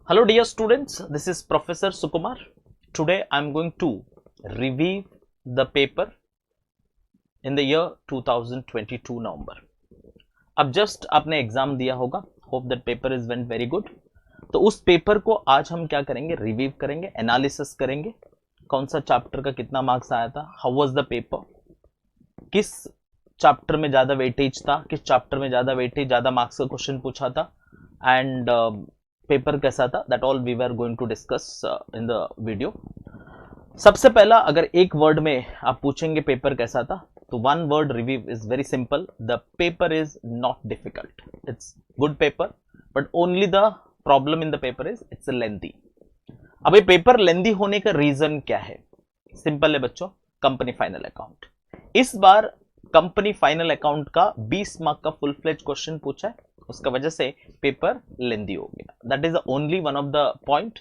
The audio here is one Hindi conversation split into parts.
Hello dear students, this is Professor Sukumar. Today I am going to review the paper in the year 2022 November. अब जस्ट आपने एग्जाम दिया होगा, hope that paper is went very good. तो उस पेपर को आज हम क्या करेंगे, रिव्यू करेंगे, एनालिसिस करेंगे. कौन सा चैप्टर का कितना मार्क्स आया था, हाउ वाज द पेपर, किस चैप्टर में ज्यादा वेटेज था, किस चैप्टर में ज्यादा वेटेज, ज्यादा मार्क्स का क्वेश्चन पूछा था, एंड पेपर कैसा था, that all we were going to discuss in the video. सबसे पहला अगर एक वर्ड में आप पूछेंगे पेपर कैसा था, तो one word review is very simple. The paper is not difficult, it's good paper, but only the problem in the paper is it's lengthy. अब ये पेपर लेंथी होने का रीजन क्या है? सिंपल है बच्चों, कंपनी फाइनल अकाउंट. इस बार कंपनी फाइनल अकाउंट का 20 मार्क का फुल फ्लेज क्वेश्चन पूछा है, उसका वजह से पेपर लेंथी हो गया. That is only one of the point.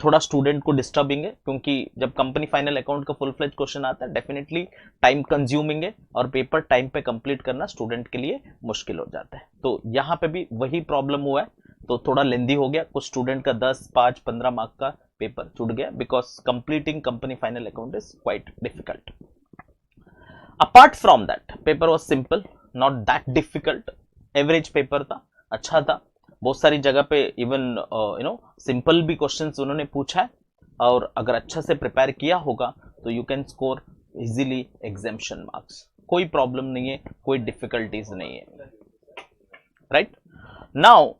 थोड़ा स्टूडेंट को डिस्टर्बिंग है, क्योंकि जब कंपनी फाइनल अकाउंट का फुल फ्लेज क्वेश्चन आता है डेफिनेटली टाइम कंज्यूमिंग है, और पेपर टाइम पे कंप्लीट करना स्टूडेंट के लिए मुश्किल हो जाता है. तो यहाँ पे भी वही प्रॉब्लम हुआ है, तो थोड़ा लेंथी हो गया. कुछ स्टूडेंट का 10, 5, 15 मार्क का पेपर छूट गया, because completing company final account is quite difficult. Apart from that paper was simple, not that difficult. Average paper था, अच्छा था. बहुत सारी जगह पे इवन सिंपल भी क्वेश्चंस उन्होंने पूछा है, और अगर अच्छा से प्रिपेयर किया होगा तो you can score easily examination marks. कोई प्रॉब्लम नहीं है, कोई डिफिकल्टीज नहीं है. राइट नाउ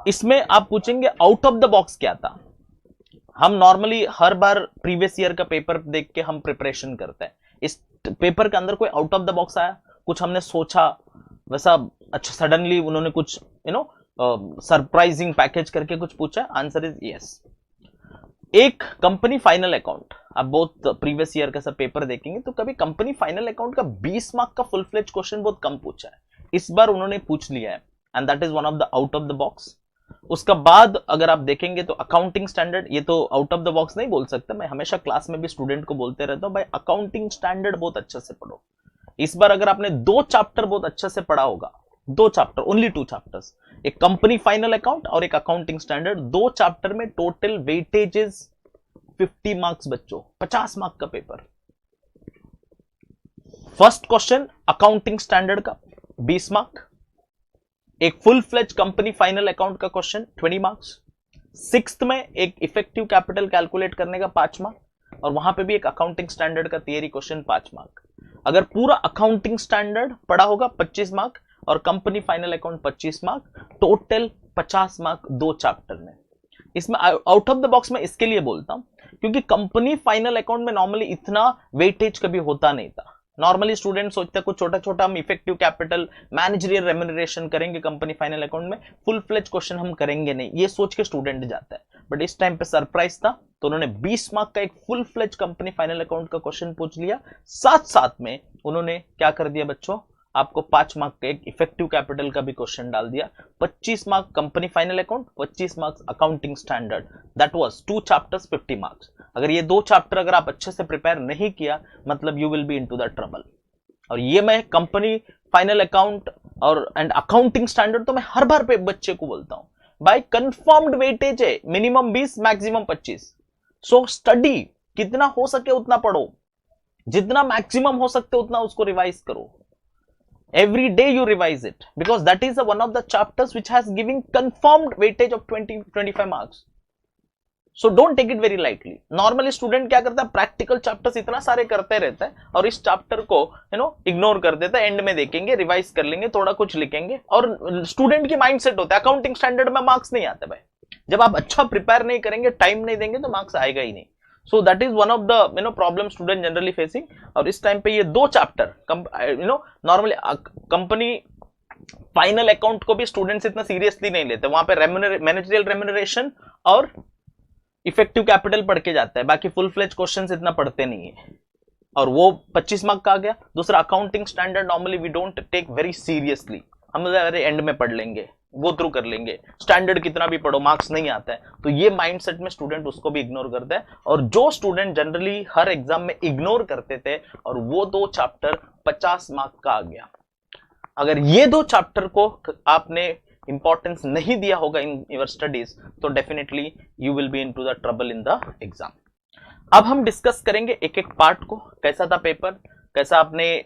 इसमें आप पूछेंगे आउट ऑफ द बॉक्स क्या था. हम नॉर्मली हर बार प्रीवियस ईयर का पेपर देख के हम प्रिपरेशन करते हैं. इस पेपर के अंदर कोई आउट ऑफ द बॉक्स आया, कुछ हमने सोचा वैसा, अच्छा सडनली उन्होंने कुछ सरप्राइजिंग पैकेज करके कुछ पूछा? Answer is yes. एक कंपनी फाइनल अकाउंट, आप बहुत प्रीवियस ईयर का सब पेपर देखेंगे तो कभी कंपनी फाइनल अकाउंट का 20 मार्क का फुल फ्लेज क्वेश्चन बहुत कम पूछा है. इस बार उन्होंने पूछ लिया है, and that is one of the out of the box. उसका बाद अगर आप देखेंगे तो अकाउंटिंग स्टैंडर्ड, ये तो आउट ऑफ द बॉक्स नहीं बोल सकता. मैं हमेशा क्लास में भी स्टूडेंट को बोलते रहता हूं, भाई अकाउंटिंग स्टैंडर्ड बहुत अच्छे से पढ़ो. इस बार अगर आपने 2 चैप्टर बहुत अच्छे से पढ़ा होगा, 2 चैप्टर, ओनली 2 चैप्टर्स, एक कंपनी फाइनल अकाउंट और एक अकाउंटिंग स्टैंडर्ड, 2 चैप्टर में टोटल वेटेज इज 50 मार्क्स बच्चों, 50 मार्क का पेपर. फर्स्ट क्वेश्चन अकाउंटिंग स्टैंडर्ड का 20 मार्क, एक full fledge company final account का क्वेश्चन 20 मार्क्स, सिक्स्थ में एक इफेक्टिव कैपिटल कैलकुलेट करने का 5 मार्क, और वहां पे भी एक अकाउंटिंग स्टैंडर्ड का थियरी क्वेश्चन 5 मार्क. अगर पूरा अकाउंटिंग स्टैंडर्ड पढ़ा होगा 25 मार्क, और company final account 25 mark, total 50 mark 2 chapter में. इसमें आउट ऑफ द बॉक्स में इसके लिए बोलता हूं क्योंकि कंपनी फाइनल अकाउंट में नॉर्मली इतना वेटेज कभी होता नहीं था. नॉर्मली स्टूडेंट सोचते हैं कुछ छोटा छोटा हम इफेक्टिव कैपिटल, मैनेजरियल रेम्यूनरेशन करेंगे कंपनी फाइनल अकाउंट में, फुल फ्लेज क्वेश्चन हम करेंगे नहीं, ये सोच के स्टूडेंट जाता है. बट इस टाइम पे सरप्राइज था, तो उन्होंने 20 मार्क का एक full fledge company final account का क्वेश्चन पूछ लिया. साथ साथ में उन्होंने क्या कर दिया बच्चों, आपको 5 मार्क का एक इफेक्टिव कैपिटल का भी क्वेश्चन डाल दिया. 25 mark company final account, 25 marks accounting standard. That was 2 chapters 50 marks. अगर ये 2 चैप्टर अगर आप अच्छे से प्रिपेयर नहीं किया, मतलब you will be into the trouble. और ये मैं कंपनी फाइनल अकाउंट और एंड अकाउंटिंग स्टैंडर्ड तो मैं हर बार पे बच्चे को बोलता हूं, भाई कंफर्म्ड वेटेज है, मिनिमम 20, मैक्सिमम 25. सो स्टडी कितना हो सके उतना पढ़ो, जितना मैक्सिमम हो सकते उतना उसको रिवाइज करो. Every day you revise it, because that is one of the chapters which has giving confirmed weightage of 20-25 marks. So don't take it very lightly. Normally student क्या करता है, प्रैक्टिकल चैप्टर्स इतना सारे करते रहता है, और इस चैप्टर को इग्नोर कर देता है. एंड में देखेंगे, रिवाइज कर लेंगे, थोड़ा कुछ लिखेंगे, और स्टूडेंट की माइंडसेट होता है अकाउंटिंग स्टैंडर्ड में मार्क्स नहीं आते. भाई जब आप अच्छा प्रिपेयर नहीं करेंगे, टाइम नहीं देंगे, तो मार्क्स आएगा ही नहीं. So that is one of the problem student generally facing. और इस टाइम पे ये 2 chapter normally company final account को भी स्टूडेंट्स इतना सीरियसली नहीं लेते. वहां पे मैनेजरियल रेम्यूनरेशन और इफेक्टिव कैपिटल पढ़ के जाता है, बाकी फुल फ्लेज क्वेश्चंस इतना पढ़ते नहीं है, और वो 25 मार्क का आ गया. दूसरा accounting standard normally we don't take very seriously, हम एंड में पढ़ लेंगे, गो थ्रू कर लेंगे. स्टैंडर्ड कितना भी पढ़ो, मार्क्स नहीं आता है. तो ये माइंडसेट में स्टूडेंट उसको भी इग्नोर करता है. और जो स्टूडेंट जनरली हर एग्जाम में इग्नोर करते थे, और वो 2 चैप्टर 50 मार्क का आ गया. अगर ये 2 चैप्टर को आपने इंपॉर्टेंस नहीं दिया होगा इन योर स्टडीज, तो definitely you will be into the trouble in the exam. अब हम डिस्कस करेंगे एक एक पार्ट को, कैसा था पेपर, कैसा आपने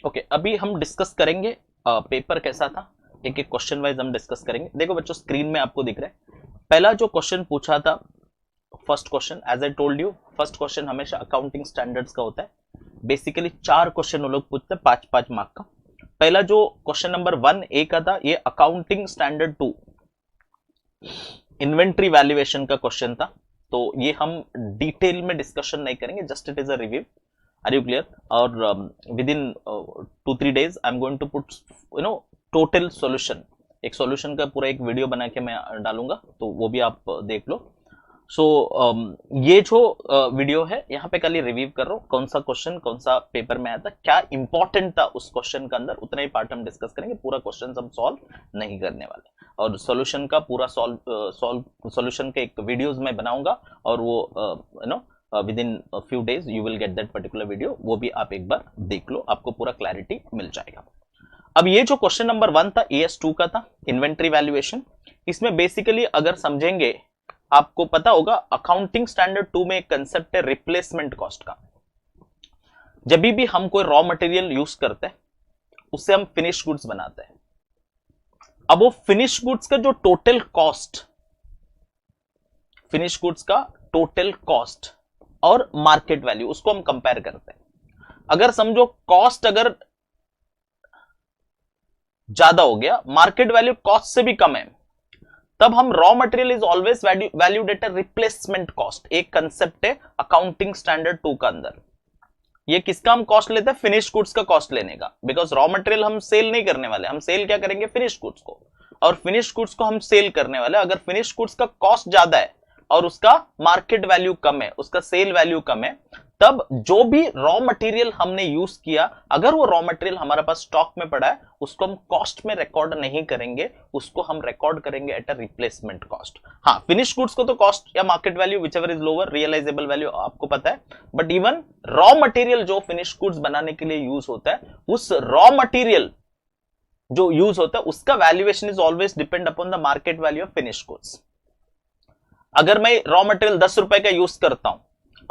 ओके अभी हम डिस्कस करेंगे पेपर कैसा था, एक एक क्वेश्चन वाइज हम डिस्कस करेंगे। देखो बच्चों स्क्रीन में आपको दिख रहा है, पहला जो क्वेश्चन पूछा था, first question, as I told you first question हमेशा अकाउंटिंग स्टैंडर्ड्स का होता है। बेसिकली 4 क्वेश्चन वो लोग पूछते हैं 5-5 मार्क का। पहला जो क्वेश्चन नंबर 1A का था, ये अकाउंटिंग स्टैंडर्ड 2 इन्वेंट्री वैल्यूएशन का क्वेश्चन था, तो ये हम डिटेल में डिस्कशन नहीं करेंगे, just it is a review. Are you clear? और within 2-3 days I am going to put total solution, एक सॉल्यूशन का पूरा एक वीडियो बना के मैं डालूंगा, तो वो भी आप देख लो। सो ये जो वीडियो है यहाँ पे खाली रिव्यू कर रहा हूँ, कौन सा क्वेश्चन कौन सा पेपर में आया था, क्या इंपॉर्टेंट था उस क्वेश्चन का अंदर, उतना ही पार्ट हम डिस्कस करेंगे, पूरा क्वेश्चन हम सॉल्व नहीं करने वाले। और सॉल्यूशन का पूरा सॉल्यूशन के एक वीडियोस में बनाऊंगा, और वो with in few days you will get that particular video, वो भी आप एक बार देख लो, आपको पूरा क्लैरिटी मिल जाएगा। अब ये जो क्वेश्चन नंबर 1 था AS2 का था, इन्वेंट्री वैल्यूएशन, इसमें बेसिकली अगर समझेंगे आपको पता होगा अकाउंटिंग स्टैंडर्ड 2 में एक कंसेप्ट है रिप्लेसमेंट कॉस्ट का। जब भी हम कोई रॉ मटेरियल यूज करते हैं उससे हम फिनिश गुड्स बनाते हैं। अब वो फिनिश गुड्स का जो टोटल कॉस्ट, फिनिश गुड्स का टोटल कॉस्ट और मार्केट वैल्यू, उसको हम कंपेयर करते हैं। अगर समझो कॉस्ट अगर ज्यादा हो गया, मार्केट वैल्यू कॉस्ट से भी कम है, तब हम raw material is always valued at a replacement cost. एक कंसेप्ट है अकाउंटिंग स्टैंडर्ड 2 का अंदर। ये किसका हम कॉस्ट लेते हैं? फिनिश गुड्स का कॉस्ट लेने का, बिकॉज रॉ मटेरियल हम सेल नहीं करने वाले, हम सेल क्या करेंगे? फिनिश गुड्स को, और फिनिश गुड्स को हम सेल करने वाले। अगर फिनिश गुड्स का कॉस्ट ज्यादा है और उसका मार्केट वैल्यू कम है, उसका सेल वैल्यू कम है, तब जो भी रॉ मटेरियल हमने यूज किया, अगर वो रॉ मटेरियल हमारे पास स्टॉक में पड़ा है, उसको हम कॉस्ट में रिकॉर्ड नहीं करेंगे, उसको हम रिकॉर्ड करेंगे एट अ रिप्लेसमेंट कॉस्ट। हाँ, फिनिश गुड्स को तो कॉस्ट या market value whichever is lower, realisable value आपको पता है, बट इवन रॉ मटेरियल जो फिनिश गुड्स बनाने के लिए यूज होता है, उस रॉ मटेरियल जो यूज होता है उसका valuation is always depend upon the market value of finish goods. अगर मैं रॉ मटेरियल 10 रुपए का यूज करता हूं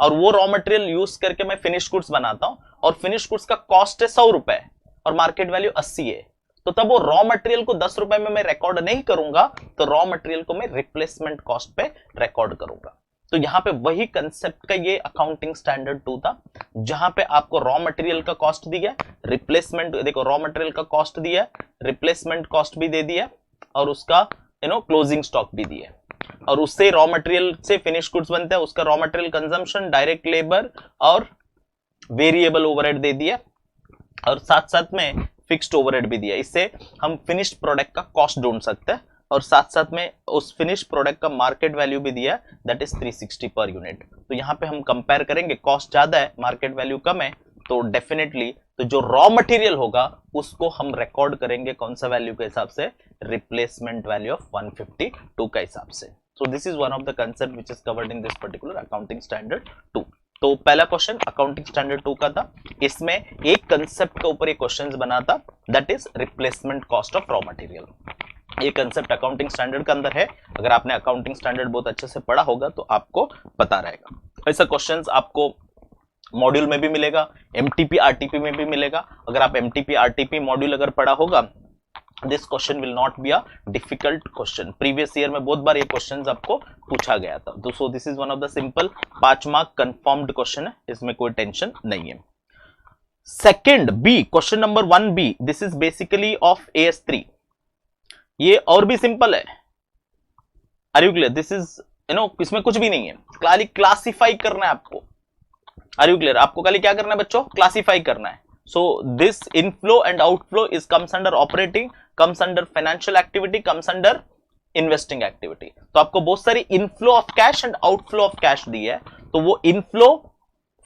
और वो रॉ मटेरियल यूज करके मैं फिनिश गुड्स बनाता हूं, और फिनिश गुड्स का कॉस्ट है 100 रुपए और मार्केट वैल्यू 80 है, तो तब वो रॉ मटेरियल को 10 रुपए में मैं रिकॉर्ड नहीं करूंगा, तो रॉ मटेरियल को मैं रिप्लेसमेंट कॉस्ट पे रिकॉर्ड करूंगा। तो यहां पे वही कंसेप्ट का ये अकाउंटिंग स्टैंडर्ड 2 था, जहां पे आपको रॉ मटेरियल का कॉस्ट दिया, रिप्लेसमेंट, देखो रॉ मटेरियल का कॉस्ट दिया, रिप्लेसमेंट कॉस्ट भी दे दिया, और उसका क्लोजिंग स्टॉक भी दिया, और उससे रॉ मटेरियल से फिनिश गुड्स बनते हैं, उसका raw material consumption, direct labour और वेरिएबल ओवरहेड दे दिया, और साथ साथ में फिक्स्ड ओवरहेड भी दिया। इससे हम फिनिश्ड प्रोडक्ट का कॉस्ट ढूंढ सकते हैं, और साथ साथ में उस फिनिश प्रोडक्ट का मार्केट वैल्यू भी दिया, दैट इज 360 पर यूनिट। तो यहाँ पे हम कंपेयर करेंगे, कॉस्ट ज्यादा है मार्केट वैल्यू कम है, तो डेफिनेटली तो जो रॉ मटेरियल होगा उसको हम रिकॉर्ड करेंगे कौन सा वैल्यू के हिसाब से? रिप्लेसमेंट वैल्यू ऑफ 152 का हिसाब से। सो this is one of the concept which is covered in this particular accounting standard 2। तो पहला क्वेश्चन अकाउंटिंग स्टैंडर्ड 2 का था, इसमें एक कंसेप्ट के ऊपर एक क्वेश्चन बना था, that is replacement cost of raw material. ये कंसेप्ट अकाउंटिंग स्टैंडर्ड के अंदर है, अगर आपने अकाउंटिंग स्टैंडर्ड बहुत अच्छे से पढ़ा होगा तो आपको पता रहेगा। ऐसा क्वेश्चन आपको मॉड्यूल में भी मिलेगा, एमटीपी आरटीपी में भी मिलेगा। अगर आप एमटीपी आरटीपी मॉड्यूल अगर पढ़ा होगा, this question will not be a difficult question. Previous year में बहुत बार ये क्वेश्चंस आपको पूछा गया था, तो so this is one of the simple 5 mark confirmed question है, इसमें कोई टेंशन नहीं है। Second B, question number 1B, this is basically of AS3। ये और भी सिंपल है। Are you clear? This is इसमें कुछ भी नहीं है, खाली क्लासिफाई करना है आपको। Are you clear? आपको खाली क्या करना है बच्चों? क्लासिफाई करना है। So this inflow and outflow is comes under operating, comes under financial activity, comes under investing activity. तो आपको बहुत सारी inflow of cash and outflow of cash दी है, तो वो इनफ्लो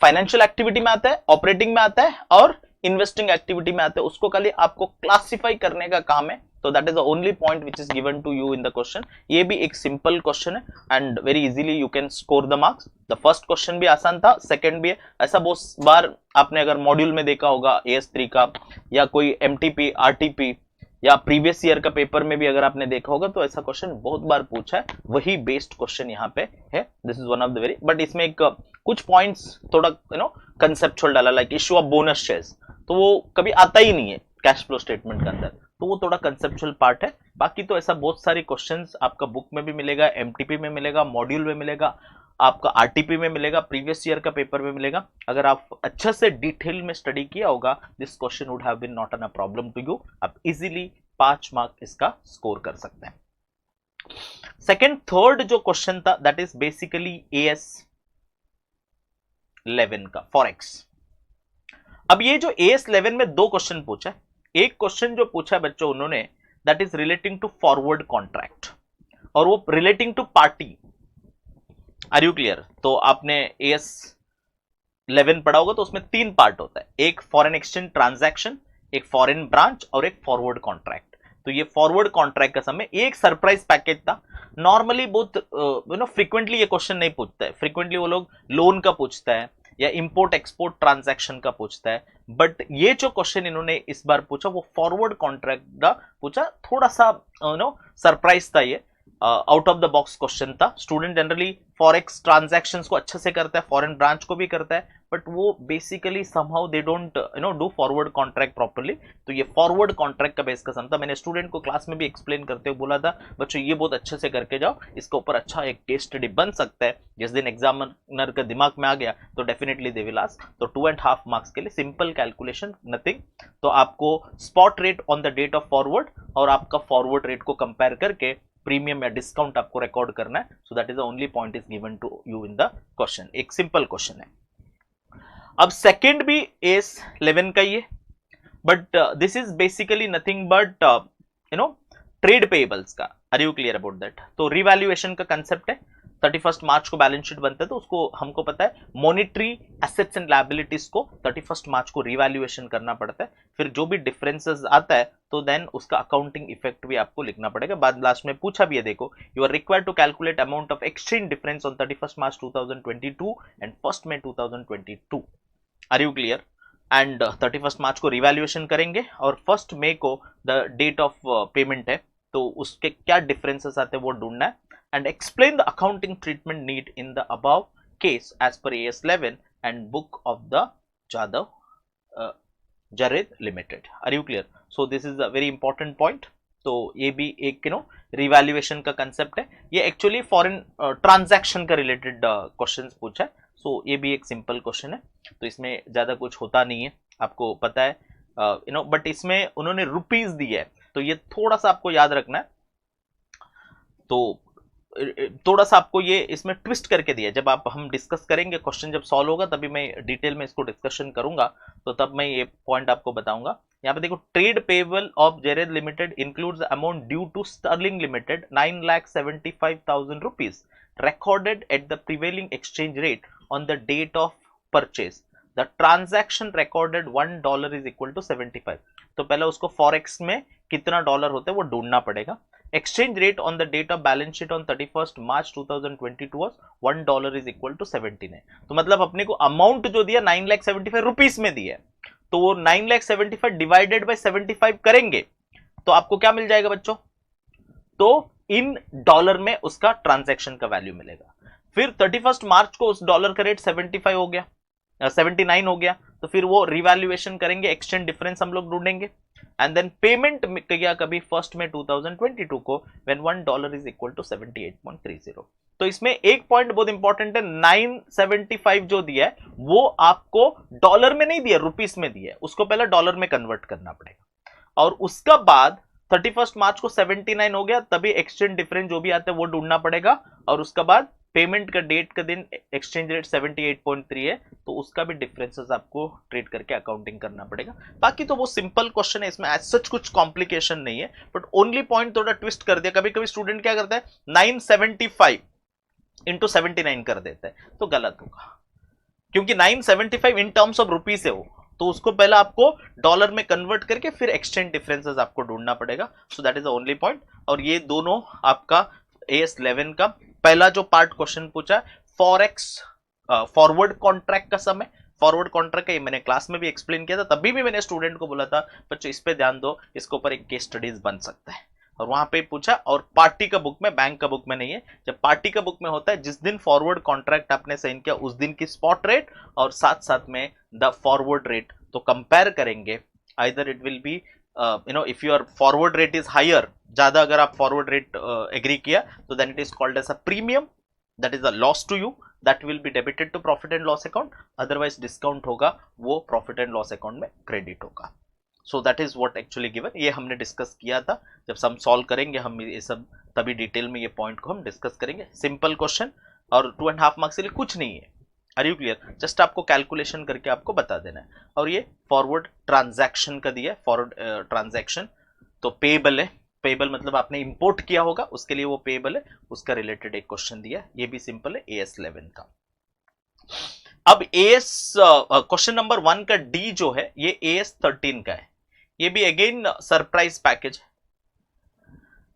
फाइनेंशियल एक्टिविटी में आता है, ऑपरेटिंग में आता है और इन्वेस्टिंग एक्टिविटी में आता है, उसको खाली आपको क्लासिफाई करने का काम है। तो that is the only point which is given to you in the question. ये भी एक सिंपल क्वेश्चन है and very easily you can score the marks. The first question भी आसान था, सेकंड भी है। ऐसा बहुत बार आपने अगर मॉड्यूल में देखा होगा AS3 का, या कोई MTP RTP या प्रीवियस ईयर का पेपर में भी अगर आपने देखा होगा तो ऐसा क्वेश्चन बहुत बार पूछा है, वही बेस्ड क्वेश्चन यहाँ पे है। This is one of the very, but इसमें एक कुछ पॉइंट्स थोड़ा कंसेप्चुअल डाला, like issue of bonus shares, तो वो कभी आता ही नहीं है कैश फ्लो स्टेटमेंट के अंदर, तो वो थोड़ा कंसेप्चुअल पार्ट है। बाकी तो ऐसा बहुत सारे क्वेश्चंस आपका बुक में भी मिलेगा, एमटीपी में मिलेगा, मॉड्यूल में मिलेगा, आपका आरटीपी में मिलेगा, प्रीवियस ईयर का पेपर में मिलेगा। अगर आप अच्छा से डिटेल में स्टडी किया होगा, this question would have been not an a problem to you. आप इजीली 5 मार्क इसका स्कोर कर सकते हैं। सेकेंड थर्ड जो क्वेश्चन था दैट इज बेसिकली AS 11 का फॉरेक्स। अब ये जो AS 11 में 2 क्वेश्चन पूछा है, एक क्वेश्चन जो पूछा है बच्चों उन्होंने that is relating to forward contract, और वो relating to party. Are you clear? तो आपने AS 11 पढ़ा होगा तो उसमें 3 पार्ट होता है, एक फॉरेन एक्सचेंज ट्रांजैक्शन, एक फॉरेन ब्रांच और एक फॉरवर्ड कॉन्ट्रैक्ट। तो ये फॉरवर्ड कॉन्ट्रैक्ट का समय एक सरप्राइज पैकेज था। नॉर्मली बहुत फ्रीक्वेंटली ये क्वेश्चन नहीं पूछता है, फ्रीक्वेंटली वो लोग लोन का पूछता है या इंपोर्ट एक्सपोर्ट ट्रांजैक्शन का पूछता है, बट ये जो क्वेश्चन इन्होंने इस बार पूछा वो फॉरवर्ड कॉन्ट्रैक्ट का पूछा। थोड़ा सा सरप्राइज था, ये out of the box question था। स्टूडेंट जनरली फॉरेक्स ट्रांजैक्शंस को अच्छे से करता है, फॉरेन ब्रांच को भी करता है, बट वो basically somehow they don't do forward contract properly. तो ये फॉरवर्ड कॉन्ट्रैक्ट का बेस का सम था। मैंने स्टूडेंट को क्लास में भी एक्सप्लेन करते हुए बोला था बच्चों ये बहुत अच्छे से करके जाओ, इसके ऊपर अच्छा एक केस स्टडी बन सकता है। जिस दिन एग्जामिनर का दिमाग में आ गया तो डेफिनेटली दे विल आस्क। तो 2.5 मार्क्स के लिए सिंपल कैलकुलेशन, नथिंग। तो आपको spot rate on the date of forward और आपका फॉरवर्ड रेट को कंपेयर करके प्रीमियम या डिस्काउंट आपको रिकॉर्ड करना है। So that is the only point is given to you in the question. एक सिंपल क्वेश्चन है। अब सेकेंड भी AS 11 का ही है, but this is basically nothing but trade payables का। Are you clear about that? तो रिवैल्यूएशन का कंसेप्ट है। 31 मार्च को बैलेंस शीट बनता है, तो उसको हमको पता है मॉनिटरी एसेट्स एंड लायबिलिटीज को 31 मार्च को रिवैल्यूएशन करना पड़ता है। फिर जो भी डिफरेंसेस आता है तो देन उसका अकाउंटिंग इफेक्ट भी आपको लिखना पड़ेगा। बाद लास्ट में पूछा भी है, देखो, you are required to calculate amount of exchange difference on 31 March 2022 and 1 May 2022। Are you clear? And 31 मार्च को रिवैल्यूएशन करेंगे और 1 मई को द डेट ऑफ पेमेंट है, तो उसके क्या डिफरेंसेस आते हैं वो ढूंढना है। And explain the accounting treatment need in the above case as per AS 11 and book of the जादव Jared limited. Are you clear? So this is a very important point. तो ये भी एक रिवैल्यूएशन का कंसेप्ट है। ये एक्चुअली फॉरेन ट्रांजैक्शन का रिलेटेड क्वेश्चंस पूछा है। सो ये भी एक सिंपल क्वेश्चन है, तो इसमें ज्यादा कुछ होता नहीं है, आपको पता है बट इसमें उन्होंने रुपीज दी है, तो ये थोड़ा सा आपको याद रखना है। तो थोड़ा सा आपको ये इसमें ट्विस्ट करके दिया है। जब आप हम डिस्कस करेंगे, क्वेश्चन जब सॉल्व होगा तभी मैं डिटेल में इसको डिस्कशन करूंगा, तो तब मैं ये पॉइंट आपको बताऊंगा। यहाँ पे देखो, trade payable of Jared limited includes amount due to Sterling limited 9,75,000 rupees recorded at the prevailing exchange rate on the date of purchase. The transaction recorded $1 is equal to 75. तो पहले उसको फॉरेक्स में कितना डॉलर होता है वो ढूंढना पड़ेगा। Exchange rate on the date of balance sheet on 31 March 2022 was $1 is equal to 17 है। तो मतलब अपने को अमाउंट जो दिया 9,75,000 रुपीस में दिया है, तो वो 9,75,000 डिवाइडेड बाय 75 करेंगे तो आपको क्या मिल जाएगा बच्चों? तो इन डॉलर में उसका ट्रांजैक्शन का वैल्यू मिलेगा। फिर 31 मार्च को उस डॉलर का रेट 75 हो गया, 79 हो गया, तो फिर वो रिवैल्यूएशन करेंगे, एक्सचेंज डिफरेंस हम लोग ढूंढेंगे एंड देन पेमेंट किया कभी 1 मई 2022 को व्हेन $1 is equal to 78.30। तो इसमें एक पॉइंट बहुत इंपॉर्टेंट है, 975 जो दिया है वो आपको डॉलर में नहीं दिया, रुपीस में दिया है, उसको पहले डॉलर में कन्वर्ट करना पड़ेगा और उसका बाद 31 मार्च को 79 हो गया, तभी एक्सचेंज डिफरेंस जो भी आता है वो ढूंढना पड़ेगा और उसका बाद पेमेंट का डेट का दिन एक्सचेंज रेट 78.3 है, तो उसका भी डिफरेंसेस आपको ट्रेड करके अकाउंटिंग करना पड़ेगा। बाकी तो वो सिंपल क्वेश्चन है, इसमें एज सच कुछ कॉम्प्लिकेशन नहीं है, बट ओनली पॉइंट थोड़ा ट्विस्ट कर दिया। कभी कभी स्टूडेंट क्या करता है 975 इंटू 79 कर देता है, तो गलत होगा, क्योंकि 975 इन टर्म्स ऑफ रुपीस है वो, तो उसको पहले आपको डॉलर में कन्वर्ट करके फिर एक्सचेंज डिफरेंसेस आपको ढूंढना पड़ेगा। सो that is the only point. और ये दोनों आपका AS 11 का पहला जो पार्ट क्वेश्चन पूछा है फॉरेक्स फॉरवर्ड कॉन्ट्रैक्ट का समय, फॉरवर्ड कॉन्ट्रैक्ट का, ये मैंने क्लास में भी एक्सप्लेन किया था, तभी भी मैंने स्टूडेंट को बोला था बच्चों इस पे ध्यान दो, इसके ऊपर एक केस स्टडीज बन सकता है। और वहां पे पूछा, और पार्टी का बुक में, बैंक का बुक में नहीं है। जब पार्टी का बुक में होता है, जिस दिन फॉरवर्ड कॉन्ट्रैक्ट आपने साइन किया उस दिन की स्पॉट रेट और साथ साथ में द फॉरवर्ड रेट, तो कंपेयर करेंगे। Either it will be if your forward rate is higher, ज्यादा अगर आप फॉरवर्ड रेट एग्री किया तो then it is called as a premium, that is a loss to you, that will be debited to profit and loss account. Otherwise discount होगा, वो प्रॉफिट एंड लॉस अकाउंट में क्रेडिट होगा। So that is what actually given, ये हमने डिस्कस किया था। जब हम सॉल्व करेंगे हम ये सब, तभी डिटेल में ये पॉइंट को हम डिस्कस करेंगे। सिंपल क्वेश्चन, और 2.5 मार्क्स के लिए कुछ नहीं है। Are you clear? जस्ट आपको कैलकुलेशन करके आपको बता देना है। और ये फॉरवर्ड ट्रांजैक्शन का दिया है, फॉरवर्ड ट्रांजैक्शन तो पेएबल है। पेएबल मतलब आपने इंपोर्ट किया होगा, उसके लिए वो पेएबल है, उसका रिलेटेड एक क्वेश्चन दिया है, ये भी सिंपल है, AS 11 का। अब AS क्वेश्चन नंबर 1 का डी जो है ये AS 13 का है। ये भी अगेन सरप्राइज पैकेज है,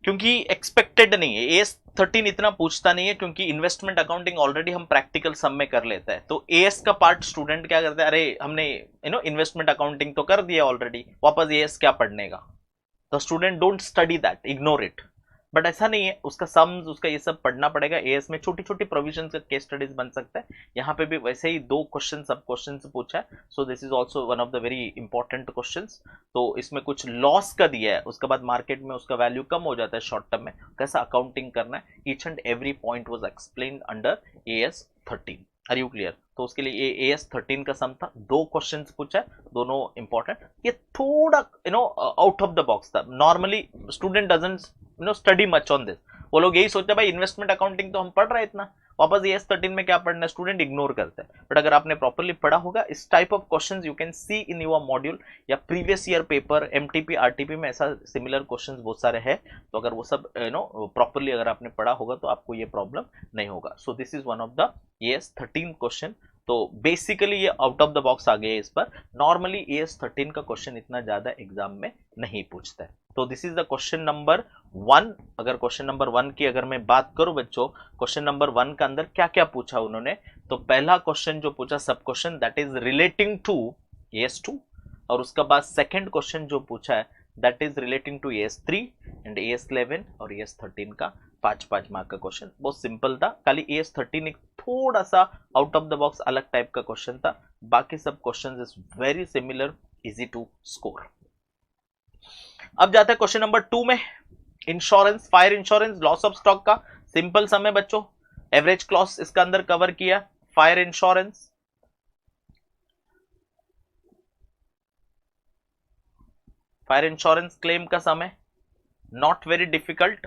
क्योंकि एक्सपेक्टेड नहीं है। AS 13 इतना पूछता नहीं है, क्योंकि इन्वेस्टमेंट अकाउंटिंग ऑलरेडी हम प्रैक्टिकल सम में कर लेते हैं। तो AS का पार्ट स्टूडेंट क्या करते हैं, अरे हमने इन्वेस्टमेंट अकाउंटिंग तो कर दिया ऑलरेडी, वापस AS क्या पढ़ने का। तो student don't study that, ignore it. But ऐसा नहीं है, उसका सम्स, उसका ये सब पढ़ना पड़ेगा। AS में छोटी छोटी प्रोविजन का केस स्टडीज बन सकता है। यहाँ पे भी वैसे ही 2 क्वेश्चन सब क्वेश्चन से पूछा है। So this is also one of the very important question. तो इसमें कुछ लॉस का दिया है, उसके बाद मार्केट में उसका वैल्यू कम हो जाता है शॉर्ट टर्म में, कैसा अकाउंटिंग करना है। Each and every point was explain under AS 13। Are you clear? तो उसके लिए ये AS 13 का सम था, 2 क्वेश्चन पूछा है, दोनों इंपॉर्टेंट। ये थोड़ा आउट ऑफ द बॉक्स था। Normally student doesn't study much on this. वो लोग यही सोचते हैं भाई इन्वेस्टमेंट अकाउंटिंग तो हम पढ़ रहे हैं इतना, वापस AS 13 में क्या पढ़ना है, स्टूडेंट इग्नोर करते हैं। बट अगर आपने प्रॉपर्ली पढ़ा होगा, इस type of questions you can see in your module या previous year paper, MTP RTP में ऐसा सिमिलर क्वेश्चंस बहुत सारे हैं। तो अगर वो सब प्रॉपर्ली अगर आपने पढ़ा होगा तो आपको ये प्रॉब्लम नहीं होगा। सो this is one of the AS 13 question. तो बेसिकली ये आउट ऑफ द बॉक्स आ गया है इस पर। नॉर्मली AS 13 का क्वेश्चन इतना ज्यादा एग्जाम में नहीं पूछता है। तो this is the question number 1। अगर क्वेश्चन नंबर 1 की अगर मैं बात करूं बच्चों, क्वेश्चन नंबर 1 का अंदर क्या क्या पूछा उन्होंने, तो पहला क्वेश्चन जो पूछा सब question that is relating to AS 2, और उसका बाद सेकंड क्वेश्चन जो पूछा है that is relating to AS 3 and AS 11 और AS 13 का 5-5 मार्क का क्वेश्चन। बहुत सिंपल था, खाली AS 13 एक थोड़ा सा आउट ऑफ द बॉक्स अलग टाइप का क्वेश्चन था। बाकी सब question is very similar, easy to score. अब जाता है क्वेश्चन नंबर 2 में। Insurance, fire insurance, loss of stock का सिंपल सम है बच्चों। एवरेज क्लॉज इसका अंदर कवर किया। Fire insurance, fire insurance claim का सम है, not very difficult.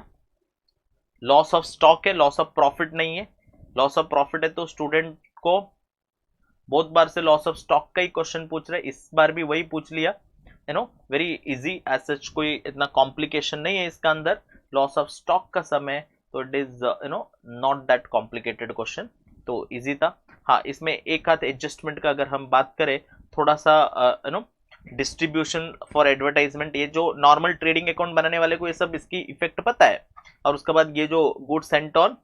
Loss of stock है, लॉस ऑफ प्रॉफिट नहीं है। लॉस ऑफ प्रॉफिट है तो स्टूडेंट को बहुत बार से लॉस ऑफ स्टॉक का ही क्वेश्चन पूछ रहे, इस बार भी वही पूछ लिया। वेरी इजी एज सच, कोई इतना कॉम्प्लिकेशन नहीं है इसका अंदर। लॉस ऑफ स्टॉक का समय, तो it is not that complicated question, तो इजी था। हाँ, इसमें एक आध एडजस्टमेंट का अगर हम बात करें, थोड़ा सा डिस्ट्रीब्यूशन फॉर एडवर्टाइजमेंट, ये जो नॉर्मल ट्रेडिंग अकाउंट बनाने वाले को ये सब इसकी इफेक्ट पता है। और उसके बाद ये जो goods Saint on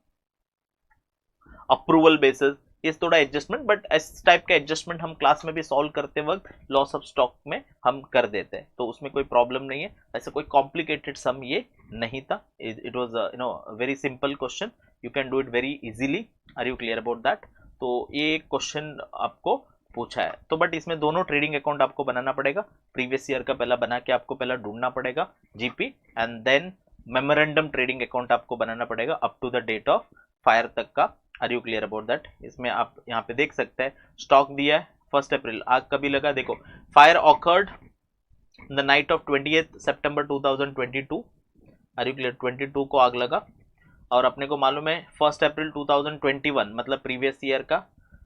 approval basis, ये थोड़ा एडजस्टमेंट, बट इस टाइप का एडजस्टमेंट हम क्लास में भी सॉल्व करते वक्त लॉस ऑफ स्टॉक में हम कर देते हैं, तो उसमें कोई प्रॉब्लम नहीं है। ऐसा कोई कॉम्प्लिकेटेड सम ये नहीं था। It was very simple question, you can do it very easily. Are you clear about that? तो ये क्वेश्चन आपको पूछा है। तो बट इसमें दोनों ट्रेडिंग अकाउंट आपको बनाना पड़ेगा। प्रीवियस ईयर का पहला बना के आपको पहला ढूंढना पड़ेगा GP, and then memorandum trading account आपको बनाना पड़ेगा up to the date of fire तक का। Are you clear about that? इसमें आप यहाँ पे देख सकते हैं स्टॉक दिया है 1 अप्रैल, आग कभी लगा, देखो fire occurred the night of 28 September 2022। Are you clear? 22 को आग लगा, और अपने को मालूम है 1 अप्रैल 2021 मतलब प्रीवियस ईयर का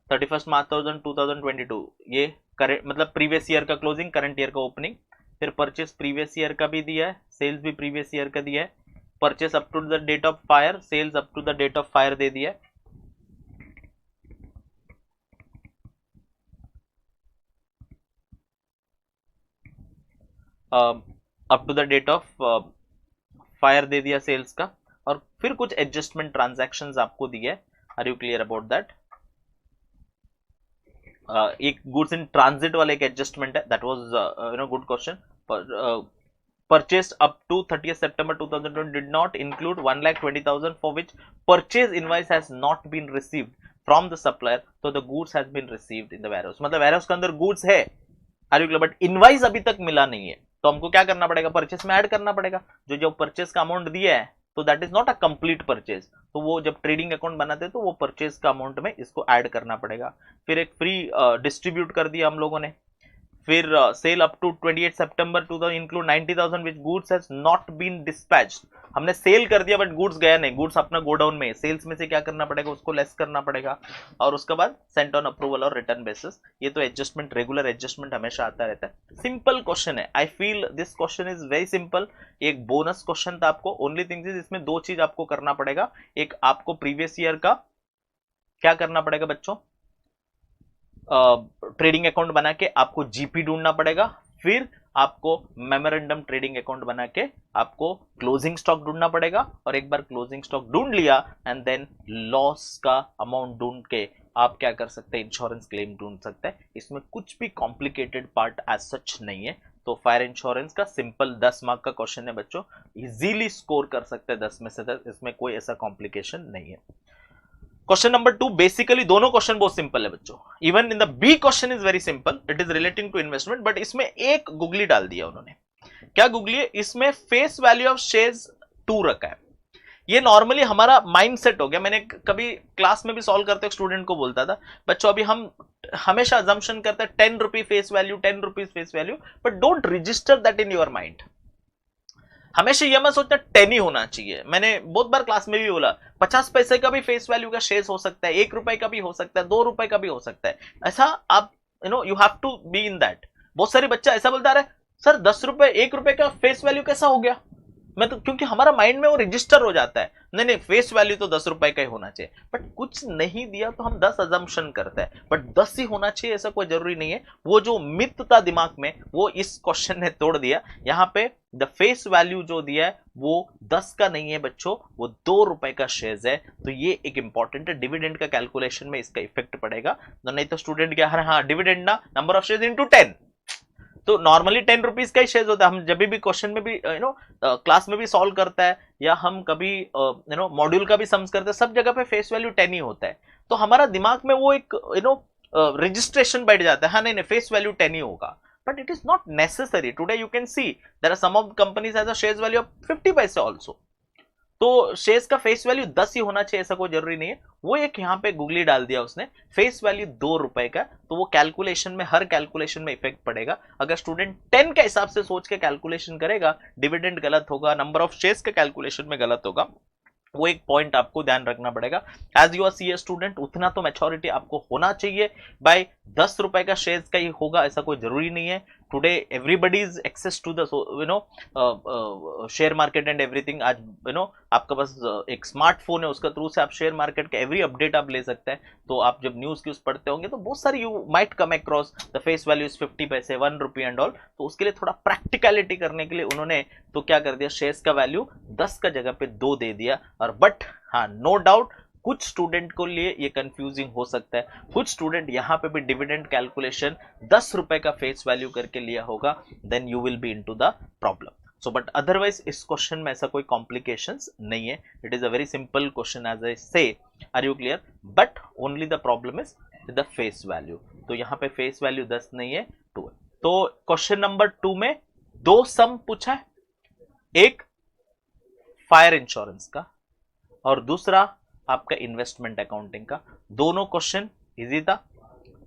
31 मार्च 2022, ये करेंट मतलब प्रीवियस ईयर का क्लोजिंग, करंट ईयर का ओपनिंग। फिर परचेस प्रीवियस ईयर का भी दिया है, सेल्स भी प्रीवियस ईयर का दिया है। Purchase up to the date of fire, sales up to the date of fire दे दिया है। Up to the date of fire दे दिया सेल्स का, और फिर कुछ एडजस्टमेंट ट्रांजैक्शंस आपको दिए। Are you clear about that? एक गुड्स इन ट्रांजिट वाला एक एडजस्टमेंट है, that was good question. Purchased up to 30th September 2020 did not include 1,20,000 for which purchase invoice has not been received from the supplier, so the goods has been received in the warehouse. मतलब warehouse के अंदर goods है, बट इनवाइस अभी तक मिला नहीं है, तो हमको क्या करना पड़ेगा, परचेस में ऐड करना पड़ेगा. जो परचेस का अमाउंट दिया है तो that is not a complete purchase, तो वो जब ट्रेडिंग अकाउंट बनाते हैं तो वो परचेज का अमाउंट में इसको ऐड करना पड़ेगा. फिर एक फ्री डिस्ट्रीब्यूट कर दिया हम लोगों ने. फिर sale up to 28 September 2000 include 90,000 which goods has not been dispatched. हमने सेल कर दिया बट गुड्स गया नहीं, गुड्स अपना गोडाउन में, सेल्स में से क्या करना पड़ेगा, उसको लेस करना पड़ेगा. और उसके बाद सेंट ऑन अप्रूवल और रिटर्न बेसिस. ये तो एडजस्टमेंट, रेगुलर एडजस्टमेंट हमेशा आता रहता है. सिंपल क्वेश्चन है, I feel this question is very simple. एक बोनस क्वेश्चन था आपको. ओनली थिंग इज इसमें दो चीज आपको करना पड़ेगा. एक आपको प्रीवियस ईयर का क्या करना पड़ेगा बच्चों, ट्रेडिंग अकाउंट बना के आपको जीपी ढूंढना पड़ेगा. फिर आपको मेमोरेंडम ट्रेडिंग अकाउंट बना के आपको क्लोजिंग स्टॉक ढूंढना पड़ेगा. और एक बार क्लोजिंग स्टॉक ढूंढ लिया एंड देन लॉस का अमाउंट ढूंढ के आप क्या कर सकते हैं, इंश्योरेंस क्लेम ढूंढ सकते हैं. इसमें कुछ भी कॉम्प्लिकेटेड पार्ट एज सच नहीं है. तो फायर इंश्योरेंस का सिंपल 10 मार्क का क्वेश्चन है बच्चों, इजीली स्कोर कर सकते हैं 10 में से 10. इसमें कोई ऐसा कॉम्प्लिकेशन नहीं है. क्वेश्चन नंबर 2, बेसिकली दोनों क्वेश्चन बहुत सिंपल है बच्चों. Even in the B question is very simple, it is relating to investment, but इसमें एक गुगली डाल दिया उन्होंने. क्या गुगली है, इसमें फेस वैल्यू ऑफ शेयर्स 2 रखा है. ये नॉर्मली हमारा माइंडसेट हो गया. मैंने कभी क्लास में भी सॉल्व करते एक स्टूडेंट को बोलता था, बच्चों अभी हम हमेशा अजम्पशन करते हैं 10 rupee face value, 10 rupees face value, but don't register that in your mind. हमेशा यह मत सोचना 10 ही होना चाहिए. मैंने बहुत बार क्लास में भी बोला 50 पैसे का भी फेस वैल्यू का शेयर हो सकता है, 1 रुपए का भी हो सकता है, 2 रुपए का भी हो सकता है. ऐसा आप you have to be in that. बहुत सारे बच्चा ऐसा बोलता है सर 10 रुपए 1 रुपए का फेस वैल्यू कैसा हो गया. मैं तो, क्योंकि हमारा माइंड में वो रजिस्टर हो जाता है, नहीं नहीं फेस वैल्यू तो 10 रुपए का ही होना चाहिए. बट कुछ नहीं दिया तो हम 10 अजम्पशन करते हैं, बट 10 ही होना चाहिए ऐसा कोई जरूरी नहीं है. वो जो मिथ था दिमाग में वो इस क्वेश्चन ने तोड़ दिया. यहाँ पे द फेस वैल्यू जो दिया है वो 10 का नहीं है बच्चों, वो 2 रुपए का शेयर है. तो ये एक इंपॉर्टेंट है. डिविडेंड का कैलकुलेशन में इसका इफेक्ट पड़ेगा. तो नहीं तो स्टूडेंट क्या, हाँ डिविडेंड ना नंबर ऑफ शेयर इंटू 10, तो नॉर्मली 10 रुपीज का ही शेयर होता है. हम जब भी क्वेश्चन में भी क्लास में भी सॉल्व करता है या हम कभी मॉड्यूल का भी सम्स करते हैं, सब जगह पे फेस वैल्यू 10 ही होता है. तो हमारा दिमाग में वो एक रजिस्ट्रेशन बैठ जाता है, हाँ नहीं फेस वैल्यू 10 ही होगा. But it is not necessary. Today you can see there are some of companies has a share value of 50 paise also. तो शेयर्स का फेस वैल्यू 10 ही होना चाहिए ऐसा कोई जरूरी नहीं है. वो एक यहाँ पे गुगली डाल दिया उसने, फेस वैल्यू 2 रुपए का, तो वो कैलकुलेशन में, हर कैलकुलेशन में इफेक्ट पड़ेगा. अगर स्टूडेंट 10 के हिसाब से सोच के कैलकुलेशन करेगा, डिविडेंड गलत होगा, नंबर ऑफ शेयर्स के कैलकुलेशन में गलत होगा. वो एक पॉइंट आपको ध्यान रखना पड़ेगा. As you are CA student उतना तो मैच्योरिटी आपको होना चाहिए. बाय 10 रुपए का शेयर का ही होगा ऐसा कोई जरूरी नहीं है. Today everybody is access to the share market and everything. आज आपका पास एक स्मार्टफोन है, उसका थ्रू से आप शेयर मार्केट का एवरी अपडेट आप ले सकते हैं. तो आप जब न्यूज की पढ़ते होंगे तो बहुत सारी you might come across the face value is 50 पैसे, 1 रुपी एंड ऑल. तो उसके लिए थोड़ा प्रैक्टिकलिटी करने के लिए उन्होंने तो क्या कर दिया, शेयर्स का वैल्यू 10 का जगह पे 2 दे दिया. और बट हाँ नो डाउट कुछ स्टूडेंट को लिए ये कंफ्यूजिंग हो सकता है. कुछ स्टूडेंट यहां पे भी डिविडेंड कैलकुलेशन 10 रुपए का फेस वैल्यू करके लिया होगा, then you will be into the problem. So but otherwise इस क्वेश्चन में ऐसा कोई कॉम्प्लिकेशंस नहीं है. It is a very simple question as I say. Are you clear? But only the problem is the face value. तो यहाँ पे फेस वैल्यू 10 नहीं है, 2 है. तो क्वेश्चन नंबर 2 में 2 सम पूछा है, एक फायर इंश्योरेंस का और दूसरा आपका इन्वेस्टमेंट अकाउंटिंग का. दोनों क्वेश्चन इजी था,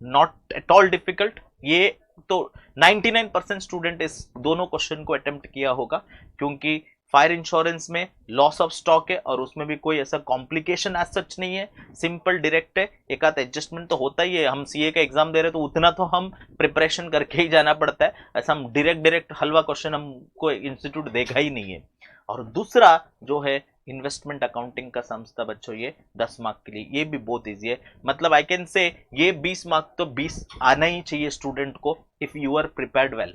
नॉट एट ऑल डिफिकल्ट. ये तो 99% स्टूडेंट इस दोनों क्वेश्चन को अटेम्प्ट किया होगा, क्योंकि फायर इंश्योरेंस में लॉस ऑफ स्टॉक है और उसमें भी कोई ऐसा कॉम्प्लिकेशन एज सच नहीं है, सिंपल डायरेक्ट है. एक आध एडजस्टमेंट तो होता ही है. हम सीए का एग्जाम दे रहे तो उतना तो हम प्रिपरेशन करके ही जाना पड़ता है. ऐसा हम डायरेक्ट हलवा क्वेश्चन हमको इंस्टीट्यूट देखा ही नहीं है. और दूसरा जो है इन्वेस्टमेंट अकाउंटिंग का सम्स था बच्चों, ये 10 मार्क के लिए, ये भी बहुत इजी है. मतलब आई कैन से ये 20 मार्क तो 20 आना ही चाहिए स्टूडेंट को if you are prepared well.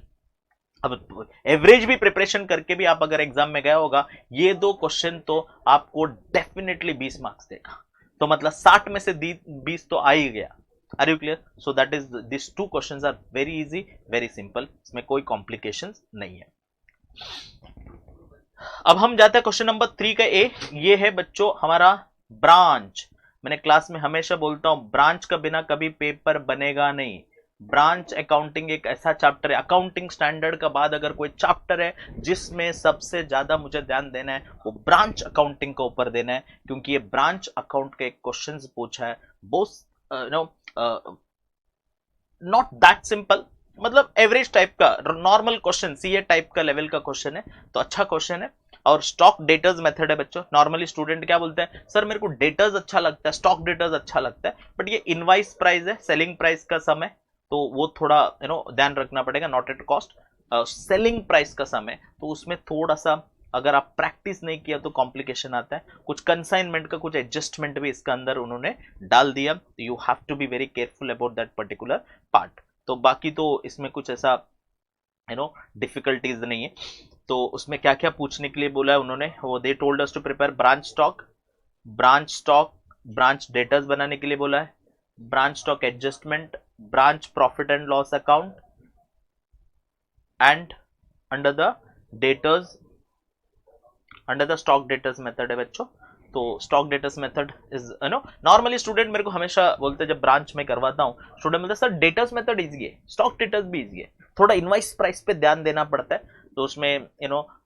अब एवरेज भी प्रिपरेशन करके भी आप अगर एग्जाम में गया होगा, ये 2 क्वेश्चन तो आपको डेफिनेटली 20 मार्क्स देगा. तो मतलब 60 में से 20 तो आ ही गया. Are you clear? So that is this two questions are very easy, very simple, इसमें कोई कॉम्प्लिकेशंस नहीं है। अब हम जाते हैं क्वेश्चन नंबर 3 का ए। ये है बच्चों हमारा ब्रांच। मैंने क्लास में हमेशा बोलता हूं ब्रांच का बिना कभी पेपर बनेगा नहीं। ब्रांच अकाउंटिंग एक ऐसा चैप्टर है, अकाउंटिंग स्टैंडर्ड का बाद अगर कोई चैप्टर है जिसमें सबसे ज्यादा मुझे ध्यान देना है वो ब्रांच अकाउंटिंग के ऊपर देना है, क्योंकि ये ब्रांच अकाउंट के क्वेश्चन पूछा है बोथ नॉट दैट सिंपल, मतलब एवरेज टाइप का नॉर्मल क्वेश्चन, सीए टाइप का लेवल का क्वेश्चन है, तो अच्छा क्वेश्चन है। और स्टॉक डेटर्स मेथड है बच्चों। नॉर्मली स्टूडेंट क्या बोलते हैं, सर मेरे को डेटर्स अच्छा लगता है, स्टॉक डेटर्स अच्छा लगता है, बट ये इनवाइस प्राइस है, सेलिंग प्राइस का समय, तो वो थोड़ा ध्यान रखना पड़ेगा, not at cost, selling price का समय, तो उसमें थोड़ा सा अगर आप प्रैक्टिस नहीं किया तो कॉम्प्लिकेशन आता है। कुछ कंसाइनमेंट का कुछ एडजस्टमेंट भी इसका अंदर उन्होंने डाल दिया, you have to be very careful about that particular part. तो बाकी तो इसमें कुछ ऐसा डिफिकल्टीज नहीं है। तो उसमें क्या क्या पूछने के लिए बोला है उन्होंने, वो they told us to prepare branch stock, branch debtors बनाने के लिए बोला है, branch stock adjustment, branch profit and loss account, and under the debtors, under the stock debtors method है बच्चों। तो stock debtors method is normally student मेरे को हमेशा बोलते हैं, जब ब्रांच में करवाता हूँ स्टूडेंट बोलते हैं सर डेटर्स मेथड इजी है, स्टॉक डेटर्स भी इजी है, थोड़ा इनवाइस प्राइस पे ध्यान देना पड़ता है, तो उसमें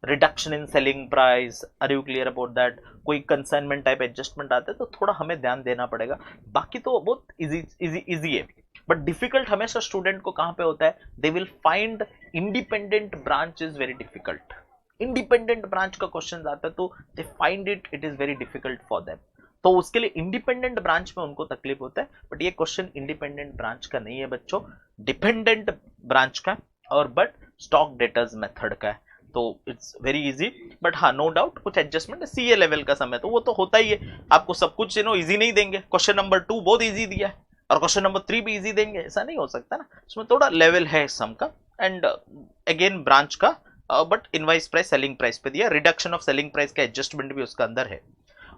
reduction in selling price, are you clear about that, कोई कंसाइनमेंट टाइप एडजस्टमेंट आता है तो थोड़ा हमें ध्यान देना पड़ेगा। बाकी तो बहुत इजी है, बट डिफिकल्ट हमेशा स्टूडेंट को कहां पे होता है, they will find independent branch is very difficult. Independent branch का क्वेश्चन आता है तो they find it is very difficult for them, तो उसके लिए इंडिपेंडेंट ब्रांच में उनको तकलीफ होता है, बट ये क्वेश्चन इंडिपेंडेंट ब्रांच का नहीं है बच्चों, डिपेंडेंट ब्रांच का और बट स्टॉक डेटर्स मेथड का है, तो इट्स वेरी इजी। बट हाँ नो डाउट कुछ एडजस्टमेंट, सीए लेवल का समय तो वो तो होता ही है, आपको सब कुछ इजी नहीं देंगे, क्वेश्चन नंबर 2 बहुत इजी दिया है और क्वेश्चन नंबर 3 भी इजी देंगे, ऐसा नहीं हो सकता ना, उसमें थोड़ा लेवल है सम का, एंड अगेन ब्रांच का but invoice price selling price पे दिया, रिडक्शन ऑफ सेलिंग प्राइस का एडजस्टमेंट भी उसका अंदर है।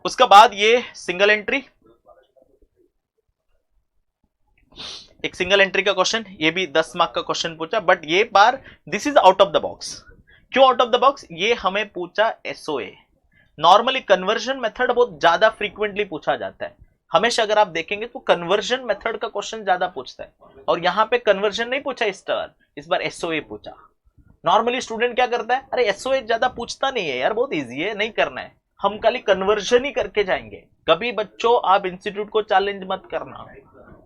उसका बाद ये सिंगल एंट्री, एक सिंगल एंट्री का क्वेश्चन, ये भी 10 मार्क का क्वेश्चन पूछा, बट ये बार this is out of the box. क्यों आउट ऑफ द बॉक्स, ये हमें पूछा एसओए। नॉर्मली कन्वर्जन मेथड बहुत ज्यादा फ्रीक्वेंटली पूछा जाता है, हमेशा अगर आप देखेंगे तो कन्वर्जन मेथड का क्वेश्चन ज्यादा पूछता है, और यहां पे कन्वर्जन नहीं पूछा इस बार एसओए पूछा। नॉर्मली स्टूडेंट क्या करता है, अरे एसओए ज्यादा पूछता नहीं है यार, बहुत इजी है, नहीं करना है, हम खाली कन्वर्जन ही करके जाएंगे। कभी बच्चों आप इंस्टीट्यूट को चैलेंज मत करना,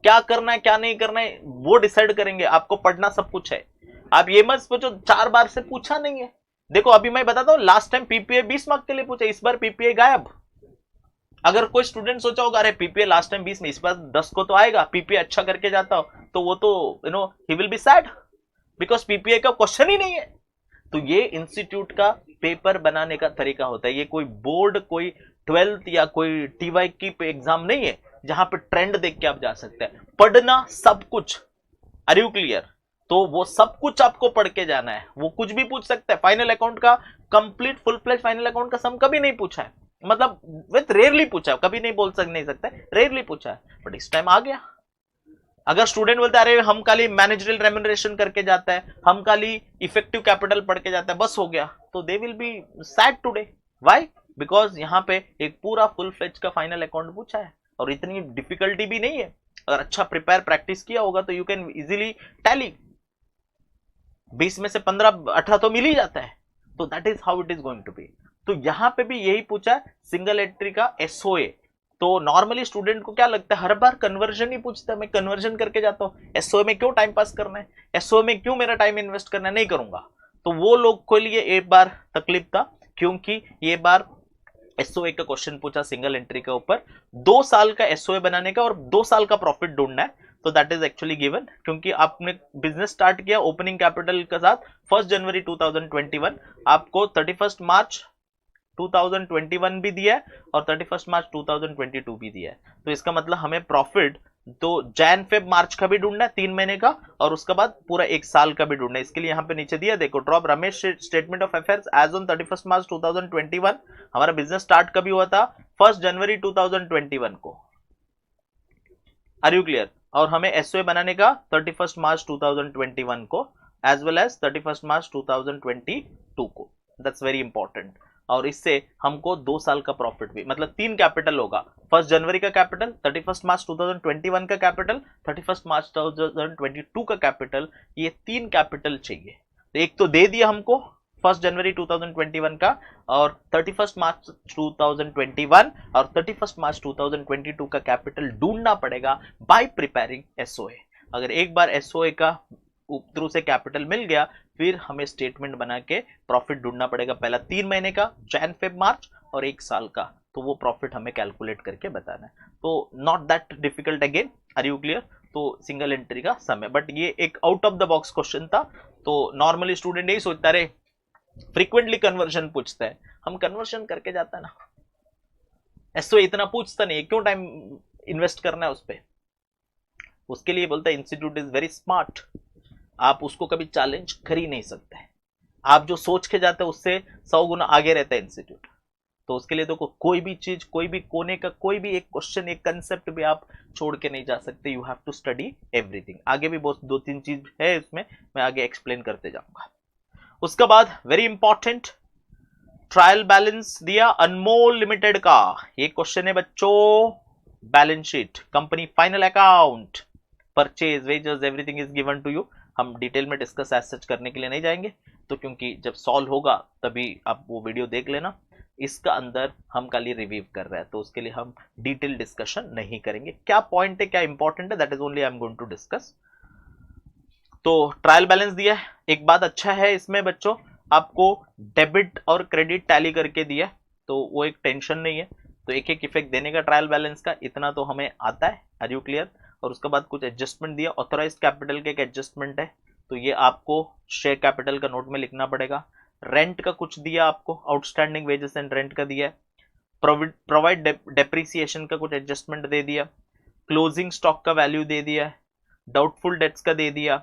क्या करना है क्या नहीं करना है वो डिसाइड करेंगे, आपको पढ़ना सब कुछ है। आप ये मत सोचो 4 बार से पूछा नहीं है, देखो अभी मैं बताता हूं, लास्ट टाइम पीपीए 20 मार्क के लिए पूछा, इस बार पीपीए गायब। अगर कोई स्टूडेंट सोचा होगा अरे पीपीए लास्ट टाइम 20 में, इस बार 10 को तो आएगा, पीपीए अच्छा करके जाता हो, तो वो तो ही will be sad, because PPA का क्वेश्चन ही नहीं है। तो ये इंस्टीट्यूट का पेपर बनाने का तरीका होता है, ये कोई बोर्ड, कोई 12th या कोई टीवाई की एग्जाम नहीं है जहां पे ट्रेंड देख के आप जा सकते हैं, पढ़ना सब कुछ, आर यू क्लियर? तो वो सब कुछ आपको पढ़ के जाना है, वो कुछ भी पूछ सकता है। फाइनल अकाउंट का complete full fledge final account का सम कभी नहीं पूछा है, मतलब विथ रेयरली पूछा है, कभी नहीं सकता, रेयरली पूछा है, बट इस टाइम आ गया। अगर स्टूडेंट बोलते हैं अरे हम खाली मैनेजरियल रेम्यूनरेशन करके जाता है, हम खाली इफेक्टिव कैपिटल पढ़ के जाता है, बस हो गया, तो they will be sad today. Why? Because यहाँ पे एक पूरा फुल फ्लेज का फाइनल अकाउंट पूछा है, और इतनी डिफिकल्टी भी नहीं है, अगर अच्छा प्रिपेयर प्रैक्टिस किया होगा तो यू कैन इजीली टैली, 20 में से 15-18 तो मिल ही जाता है, तो that is how it is going to be. तो यहां पे भी यही पूछा सिंगल एंट्री का एसओए। तो नॉर्मली स्टूडेंट को क्या लगता है, हर बार कन्वर्जन ही पूछता है, मैं कन्वर्जन करके जाता हूं, एसओए में क्यों टाइम पास करना है, एसओए में क्यों मेरा टाइम इन्वेस्ट करना है, नहीं करूंगा। तो वो लोग के लिए एक बार तकलीफ था, क्योंकि ये बार एसओए का क्वेश्चन पूछा सिंगल एंट्री के ऊपर, 2 साल का एसओए बनाने का और 2 साल का प्रॉफिट ढूंढना है, तो दैट इज एक्चुअली गिवन, क्योंकि आपने बिजनेस स्टार्ट किया ओपनिंग कैपिटल के साथ 1 जनवरी 2021, आपको 31 मार्च 2021 भी दिया है और 31 मार्च 2022 भी दिया है, तो इसका मतलब हमें प्रॉफिट तो जैन फेब मार्च का भी ढूंढना है 3 महीने का, और उसके बाद पूरा 1 साल का भी ढूंढना है। इसके लिए यहाँ पे नीचे दिया देखो, drop Ramesh statement of affairs as on 31 March 2021, हमारा बिजनेस स्टार्ट कभी हुआ था 1 जनवरी 2021 को, आर यू क्लियर? और हमें एसओए बनाने का 31 मार्च 2021 को एज वेल एज 31 मार्च 2022 को, दैट्स वेरी इंपॉर्टेंट। और इससे हमको 2 साल का प्रॉफिट भी, मतलब 3 कैपिटल होगा, 1 जनवरी का कैपिटल, 31 मार्च 2021 का कैपिटल, 31 मार्च 2022 का कैपिटल, ये 3 कैपिटल चाहिए। तो एक तो दे दिया हमको 1 जनवरी 2021 का, और 31 मार्च 2021 और 31 मार्च 2022 का कैपिटल ढूंढना पड़ेगा बाय प्रिपेयरिंग एसओए। अगर एक बार एसओए का थ्रू से कैपिटल मिल गया, फिर हमें स्टेटमेंट बना के प्रॉफिट ढूंढना पड़ेगा, पहला 3 महीने का जैन फेब मार्च और 1 साल का, तो वो प्रॉफिट हमें कैलकुलेट करके बताना है। तो not that difficult again, are you clear? तो सिंगल एंट्री का समय, बट ये एक out of the box question था। तो नॉर्मली स्टूडेंट यही सोचता रहे, फ्रीक्वेंटली कन्वर्जन पूछता है, हम कन्वर्जन करके जाता है ना, एसओए इतना पूछता नहीं, क्यों टाइम इन्वेस्ट करना है उस पर? उसके लिए बोलता है इंस्टीट्यूट इज वेरी स्मार्ट, आप उसको कभी चैलेंज कर ही नहीं सकते, आप जो सोच के जाते हैं उससे 100 गुना आगे रहता है इंस्टीट्यूट। तो उसके लिए देखो, कोई भी चीज, कोई भी कोने का कोई भी एक क्वेश्चन, एक कंसेप्ट भी आप छोड़ के नहीं जा सकते, you have to study everything. आगे भी बहुत 2-3 चीज है इसमें, मैं आगे एक्सप्लेन करते जाऊंगा। उसके बाद वेरी इंपॉर्टेंट, ट्रायल बैलेंस दिया अनमोल लिमिटेड का, ये क्वेश्चन है बच्चों। Balance sheet, company final account, purchase, wages, everything is given to you. हम डिटेल में डिस्कस एज सच करने के लिए नहीं जाएंगे, तो क्योंकि जब सॉल्व होगा तभी आप वो वीडियो देख लेना। इसका अंदर हम खाली रिव्यू कर रहे हैं, तो उसके लिए हम डिटेल डिस्कशन नहीं करेंगे। क्या पॉइंट है, क्या इंपॉर्टेंट है, that is only I am going to discuss. तो ट्रायल बैलेंस दिया है। एक बात अच्छा है इसमें बच्चों, आपको डेबिट और क्रेडिट टैली करके दिया, तो वो एक टेंशन नहीं है। तो एक एक इफेक्ट देने का ट्रायल बैलेंस का, इतना तो हमें आता है, आर यू क्लियर? और उसके बाद कुछ एडजस्टमेंट दिया, ऑथराइज कैपिटल के एक एडजस्टमेंट है, तो ये आपको शेयर कैपिटल का नोट में लिखना पड़ेगा। रेंट का कुछ दिया आपको, आउटस्टैंडिंग वेजेस एंड रेंट का दिया है। प्रोवाइड डेप्रिसिएशन का कुछ एडजस्टमेंट दे दिया। क्लोजिंग स्टॉक का वैल्यू दे दिया है। डाउटफुल डेट्स का दे दिया।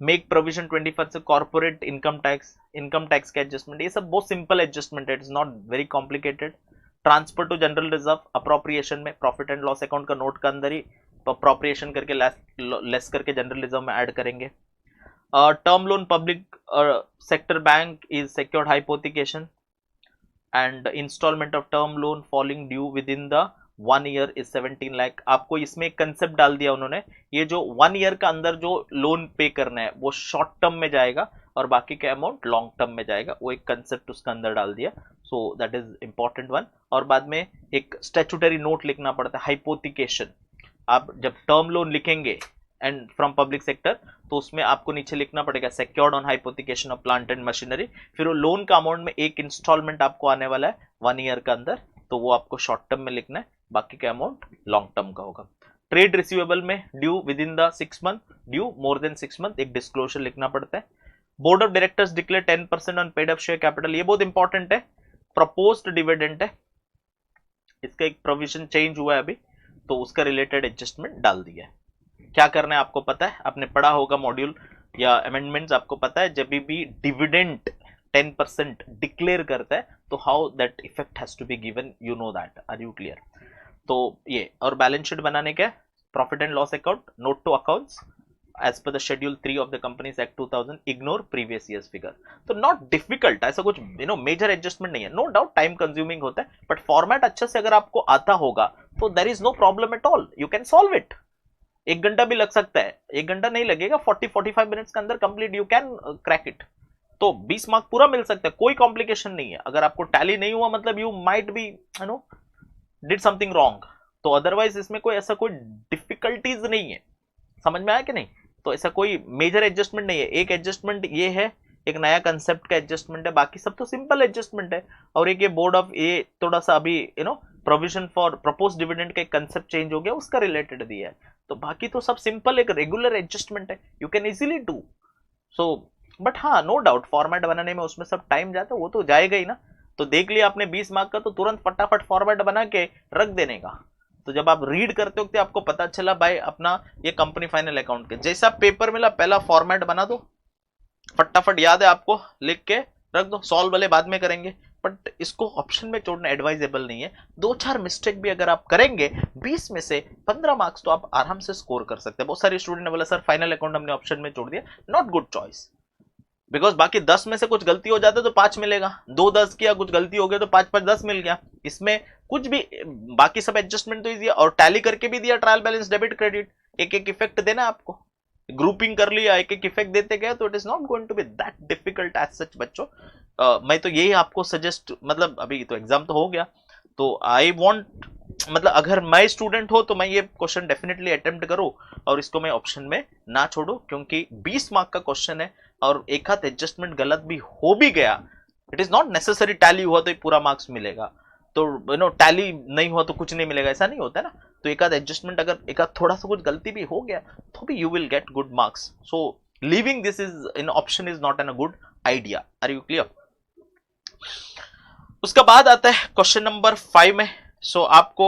मेक प्रोविजन 21 से कॉर्पोरेट इनकम टैक्स का एडजस्टमेंट, ये सब बहुत सिंपल एडजस्टमेंट है, it is not very complicated. Transfer to general reserve, appropriation में प्रॉफिट एंड लॉस अकाउंट का नोट का अंदर ही अप्रोप्रिएशन करके लेस करके जनरल रिजर्व में ऐड करेंगे। Term loan public sector bank is secured hypothecation and instalment of term loan falling due with in the 1 year is 17 lakh. आपको इसमें एक कंसेप्ट डाल दिया उन्होंने, ये जो 1 ईयर का अंदर जो लोन पे करना है वो शॉर्ट टर्म में जाएगा और बाकी का अमाउंट लॉन्ग टर्म में जाएगा, वो एक कंसेप्ट उसका अंदर डाल दिया। सो दैट इज इंपॉर्टेंट वन। और बाद में एक स्टैट्यूटरी नोट लिखना पड़ता है, हाइपोथिकेशन। आप जब टर्म लोन लिखेंगे एंड फ्रॉम पब्लिक सेक्टर, तो उसमें आपको नीचे लिखना पड़ेगा secured on hypothecation of plant and machinery. फिर वो लोन का अमाउंट में एक इंस्टॉलमेंट आपको आने वाला है 1 ईयर का अंदर, तो वो आपको शॉर्ट टर्म में लिखना है, बाकी का अमाउंट लॉन्ग टर्म का होगा। ट्रेड रिसीवेबल में due with in the 6 month, due more than 6 month, एक डिस्क्लोजर लिखना पड़ता है। Board of directors declare 10% on paid up share capital, ये बहुत इंपॉर्टेंट है। प्रपोज्ड डिविडेंड है, इसका एक प्रोविजन चेंज हुआ है अभी, तो उसका रिलेटेड एडजस्टमेंट डाल दिया है। क्या करना है आपको पता है, आपने पढ़ा होगा मॉड्यूल या अमेंडमेंट्स, आपको पता है जब भी डिविडेंड 10% डिक्लेयर करता है तो how that effect has to be given, you know that, are you clear? तो ये, और बैलेंस शीट बनाने का profit and loss account, note to accounts as per the schedule 3 of the Companies Act 2000, ignore previous years figure. तो नॉट डिफिकल्ट, ऐसा कुछ मेजर एडजस्टमेंट नहीं है। नो डाउट टाइम कंज्यूमिंग होता है, बट फॉर्मेट अच्छे से अगर आपको आता होगा तो there is no problem at all, you can solve it. 1 घंटा भी लग सकता है, 1 घंटा नहीं लगेगा, 40-45 मिनट्स के अंदर complete, you can crack it. तो 20 मार्क पूरा मिल सकता है, कोई कॉम्प्लिकेशन नहीं है। अगर आपको टैली नहीं हुआ मतलब you might be did something wrong, तो अदरवाइज इसमें कोई ऐसा कोई डिफिकल्टीज नहीं है। समझ में आया कि नहीं? तो ऐसा कोई मेजर एडजस्टमेंट नहीं है। एक एडजस्टमेंट ये है, एक नया कंसेप्ट का एडजस्टमेंट है, बाकी सब तो सिंपल एडजस्टमेंट है। और एक ये बोर्ड ऑफ ये थोड़ा सा अभी प्रोविजन फॉर प्रपोज डिविडेंड का एक कंसेप्ट चेंज हो गया, उसका रिलेटेड दिया है। तो बाकी तो सब सिंपल एक रेगुलर एडजस्टमेंट है, you can easily do so. But हाँ, नो डाउट फॉर्मेट बनाने में उसमें सब टाइम जाता है, वो तो जाएगा ही ना। तो देख लिया आपने 20 मार्क का, तो तुरंत फटाफट फॉर्मेट बना के रख देने का। तो जब आप रीड करते वक्त आपको पता चला भाई अपना ये कंपनी फाइनल अकाउंट के जैसा पेपर मिला, पहला फॉर्मेट बना दो, फटाफट याद है आपको, लिख के रख दो। सॉल्व वाले बाद में करेंगे, बट इसको ऑप्शन में छोड़ना एडवाइजेबल नहीं है। 2-4 मिस्टेक भी अगर आप करेंगे 20 में से 15 मार्क्स तो आप आराम से स्कोर कर सकते हैं। बहुत सारे स्टूडेंट ने बोला सर फाइनल अकाउंट हमने ऑप्शन में छोड़ दिया, नॉट गुड चॉइस, बिकॉज बाकी 10 में से कुछ गलती हो जाता है तो 5 मिलेगा, 2-10 किया कुछ गलती हो गया तो 5-5-10 मिल गया। इसमें कुछ भी बाकी सब एडजस्टमेंट तो इजी है, और टैली करके भी दिया ट्रायल बैलेंस डेबिट क्रेडिट, एक एक इफेक्ट देना आपको, ग्रुपिंग कर लिया, एक एक इफेक्ट देते गए, तो it is not going to be that difficult as such बच्चों। मैं तो यही आपको सजेस्ट, मतलब अभी तो एग्जाम तो हो गया, तो आई वांट, मतलब अगर मैं स्टूडेंट हो तो मैं ये क्वेश्चन डेफिनेटली अटेम्प्ट करूं और इसको मैं ऑप्शन में ना छोड़ू, क्योंकि 20 मार्क का क्वेश्चन है और एक हाथ एडजस्टमेंट गलत भी हो भी गया, it is not necessary tally हुआ तो पूरा मार्क्स मिलेगा, तो टैली नहीं हुआ तो कुछ नहीं मिलेगा, ऐसा नहीं होता ना। तो एक आध एडजस्टमेंट अगर एक आध थोड़ा सा कुछ गलती भी हो गया तो भी you will get good marks. So leaving this is in option is not an a good idea. Are you clear? उसका बाद आता है क्वेश्चन नंबर 5 में। सो आपको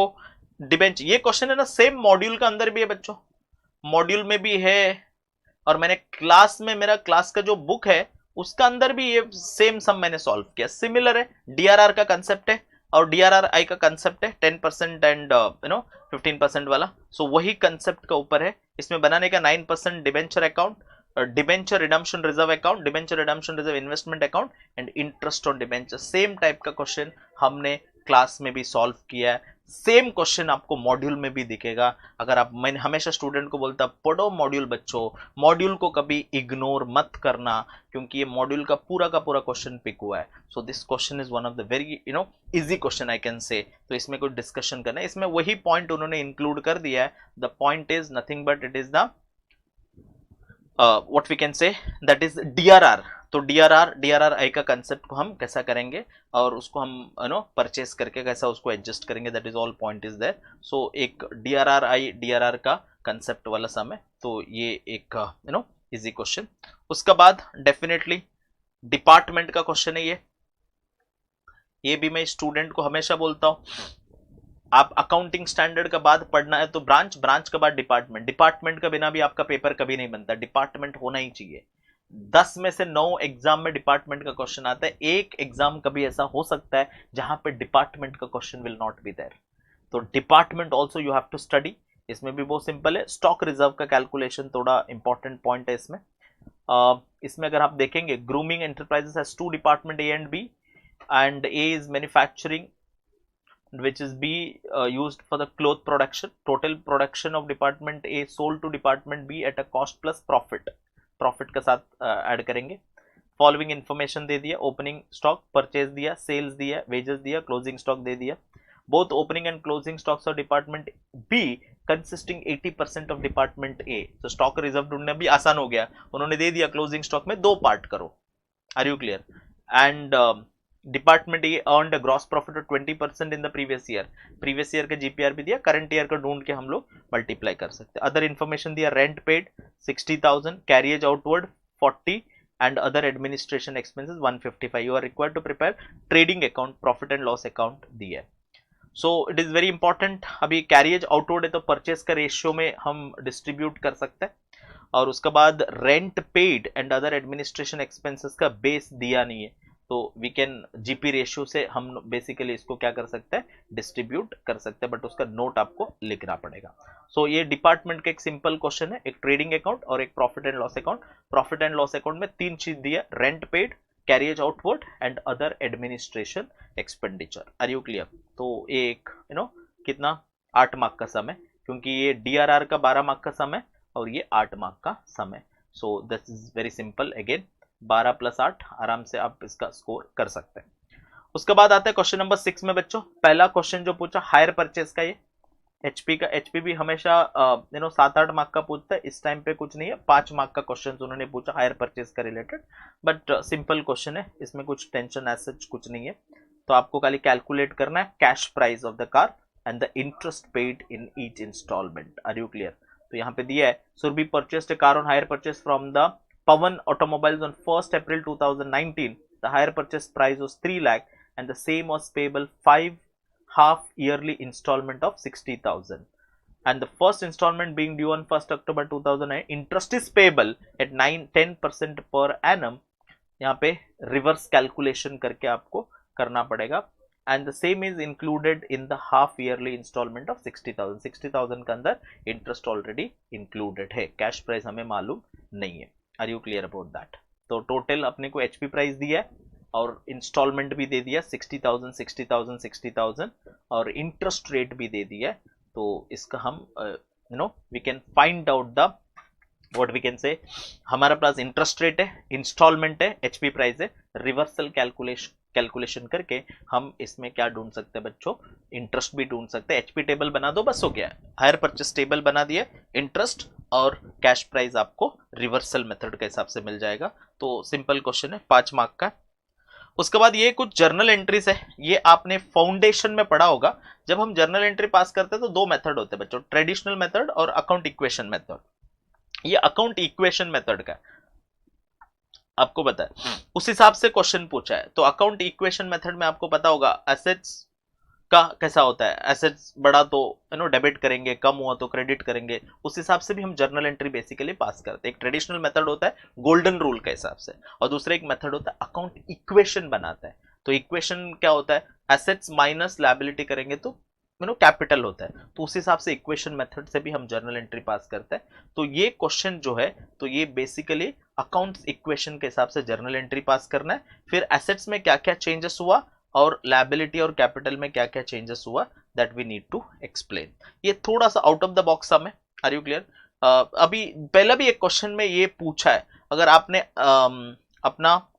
डिबेंचर, ये क्वेश्चन है ना सेम मॉड्यूल का अंदर भी है बच्चों, मॉड्यूल में भी है, और मैंने क्लास में, मेरा क्लास का जो बुक है उसका अंदर भी ये सेम सम मैंने सॉल्व किया, सिमिलर है। डीआरआर का कंसेप्ट है और डीआरआरआई का कंसेप्ट है 10% एंड 15% वाला, सो वही कंसेप्ट का ऊपर है। इसमें बनाने का 9% debenture account, debenture redemption reserve account, debenture redemption reserve investment account and interest on debenture, same type का क्वेश्चन हमने क्लास में भी सॉल्व किया है, सेम क्वेश्चन आपको मॉड्यूल में भी दिखेगा। अगर आप, मैं हमेशा स्टूडेंट को बोलता पढ़ो मॉड्यूल बच्चों, मॉड्यूल को कभी इग्नोर मत करना, क्योंकि ये मॉड्यूल का पूरा क्वेश्चन पिक हुआ है। So this question is one of the very easy question I can say, तो इसमें कोई डिस्कशन करना है, इसमें वही पॉइंट उन्होंने इंक्लूड कर दिया है। The point is nothing but it is the what we can say, that is DRR. तो डीआरआर आई का कंसेप्ट को हम कैसा करेंगे और उसको हम परचेस करके कैसा उसको एडजस्ट करेंगे, that is all point is there. So एक डीआरआर का कंसेप्ट वाला सम है, तो ये एक इजी क्वेश्चन। उसका बाद डेफिनेटली डिपार्टमेंट का क्वेश्चन है ये भी मैं स्टूडेंट को हमेशा बोलता हूं, आप अकाउंटिंग स्टैंडर्ड का बाद पढ़ना है तो ब्रांच, ब्रांच के बाद डिपार्टमेंट, डिपार्टमेंट का बिना भी आपका पेपर कभी नहीं बनता, डिपार्टमेंट होना ही चाहिए। 10 में से 9 एग्जाम में डिपार्टमेंट का क्वेश्चन आता है, एक एग्जाम कभी ऐसा हो सकता है जहां पे डिपार्टमेंट का question will not be there, तो department also you have to study. इसमें भी बहुत सिंपल है, स्टॉक रिजर्व का कैलकुलेशन थोड़ा इंपॉर्टेंट पॉइंट है इसमें। इसमें अगर आप देखेंगे grooming enterprises has 2 department, A and B, and A is manufacturing, which is B used for the cloth production. Total production of department A sold to department B at a cost plus profit, profit के साथ ऐड करेंगे। फॉलोइंग इंफॉर्मेशन दे दिया, ओपनिंग स्टॉक, परचेज दिया, सेल्स दिया, वेजेस दिया, क्लोजिंग स्टॉक दे दिया। Both opening and closing stocks of department B consisting 80% of department A. तो स्टॉक रिजर्व ढूंढना भी आसान हो गया, उन्होंने दे दिया क्लोजिंग स्टॉक में 2 पार्ट करो। Are you clear? And department ये earned gross profit of 20% in the previous year का जीपीआर भी दिया, करंट ईयर का ढूंढ के हम लोग मल्टीप्लाई कर सकते हैं। अदर इन्फॉर्मेशन दिया, rent paid 60,000, carriage outward 40 and other administration expenses 155। You are required to prepare trading account, profit and loss account दिया है। So it is very important, अभी कैरियज आउटवर्ड है तो परचेस का रेशियो में हम डिस्ट्रीब्यूट कर सकते हैं, और उसके बाद rent paid and other administration expenses का बेस दिया नहीं है, तो वी कैन जीपी रेशियो से हम बेसिकली इसको क्या कर सकते हैं, डिस्ट्रीब्यूट कर सकते हैं, बट उसका नोट आपको लिखना पड़ेगा। सो ये डिपार्टमेंट का एक सिंपल क्वेश्चन है, एक ट्रेडिंग अकाउंट और एक profit and loss account. Profit and loss account में 3 चीज दी है, rent paid, carriage outward and other administration expenditure. Are you clear? तो एक कितना 8 मार्क का सम है, क्योंकि ये डीआरआर का 12 मार्क का सम है और ये 8 मार्क का सम है। So this is very simple, again 12 + 8 आराम से आप इसका स्कोर कर सकते हैं। उसके बाद आता है क्वेश्चन नंबर 6 में बच्चों, पहला क्वेश्चन जो पूछा हायर परचेज का, ये एचपी का, एचपी भी हमेशा 7-8 मार्क का पूछता है, इस टाइम पे कुछ नहीं है, 5 मार्क का क्वेश्चन उन्होंने पूछा हायर परचेज का रिलेटेड, बट सिंपल क्वेश्चन है, इसमें कुछ टेंशन एज सच कुछ नहीं है। तो आपको खाली कैलकुलेट करना है cash price of the car and the interest paid in each instalment. Are you clear? तो यहाँ पे दिया है, Surabhi purchased a car on hire purchase from the Pawan Automobiles on 1st April 2019. The hire purchase price was 3 lakh and the same was payable 5 half yearly installment of 60,000. And the first installment being due on 1st October 2009. Interest is payable at 9-10% per annum. यहाँ पे रिवर्स कैलकुलेशन करके आपको करना पड़ेगा and the same is included in the half yearly instalment of 60,000 60,000 का अंदर इंटरेस्ट ऑलरेडी इंक्लूडेड है, कैश प्राइस हमें मालूम नहीं है। Are you clear about that? तो टोटल अपने को एचपी प्राइस दिया है और इंस्टॉलमेंट भी दे दिया 60,000 60,000 60,000 और इंटरेस्ट रेट भी दे दिया है। तो इसका हम we can find out the what we can say, हमारा पास इंटरेस्ट रेट है, इंस्टॉलमेंट है, एचपी प्राइस है, रिवर्सल कैलकुलेशन करके हम इसमें क्या ढूंढ सकते हैं बच्चों, इंटरेस्ट भी ढूंढ सकते हैं। एचपी टेबल बना दो, बस हो गया, हायर परचेस टेबल बना दिया, इंटरेस्ट और कैश प्राइस आपको रिवर्सल मेथड के हिसाब से मिल जाएगा। तो सिंपल क्वेश्चन है, 5 मार्क का। उसके बाद ये कुछ जर्नल एंट्रीज है, ये आपने फाउंडेशन में पढ़ा होगा। जब हम जर्नल एंट्री पास करते हैं तो 2 मेथड होते हैं बच्चों, ट्रेडिशनल मेथड और अकाउंट इक्वेशन मेथड। ये अकाउंट इक्वेशन मेथड का आपको पता है, उस हिसाब से क्वेश्चन पूछा है। तो अकाउंट इक्वेशन मेथड में आपको पता होगा एसेट्स का कैसा होता है, एसेट्स बढ़ा तो डेबिट करेंगे, कम हुआ तो क्रेडिट करेंगे, उस हिसाब से भी हम जर्नल एंट्री बेसिकली पास करते हैं। एक ट्रेडिशनल मेथड होता है गोल्डन रूल के हिसाब से, और दूसरा एक मेथड होता है अकाउंट इक्वेशन बनाता है। तो इक्वेशन क्या होता है, एसेट्स माइनस लायबिलिटी करेंगे तो कैपिटल होता है, तो उस हिसाब से इक्वेशन मेथड से भी हम जर्नल एंट्री पास करते हैं। तो ये क्वेश्चन जो है, तो ये बेसिकली अकाउंट्स इक्वेशन के हिसाब से जर्नल एंट्री पास करना है। फिर एसेट्स में क्या क्या चेंजेस हुआ और लायबिलिटी और कैपिटल में क्या क्या चेंजेस हुआ, that we need to explain. ये थोड़ा सा out of the box sum है, आर यू क्लियर? अभी पहला भी एक क्वेश्चन में ये पूछा है, अगर आपने अपना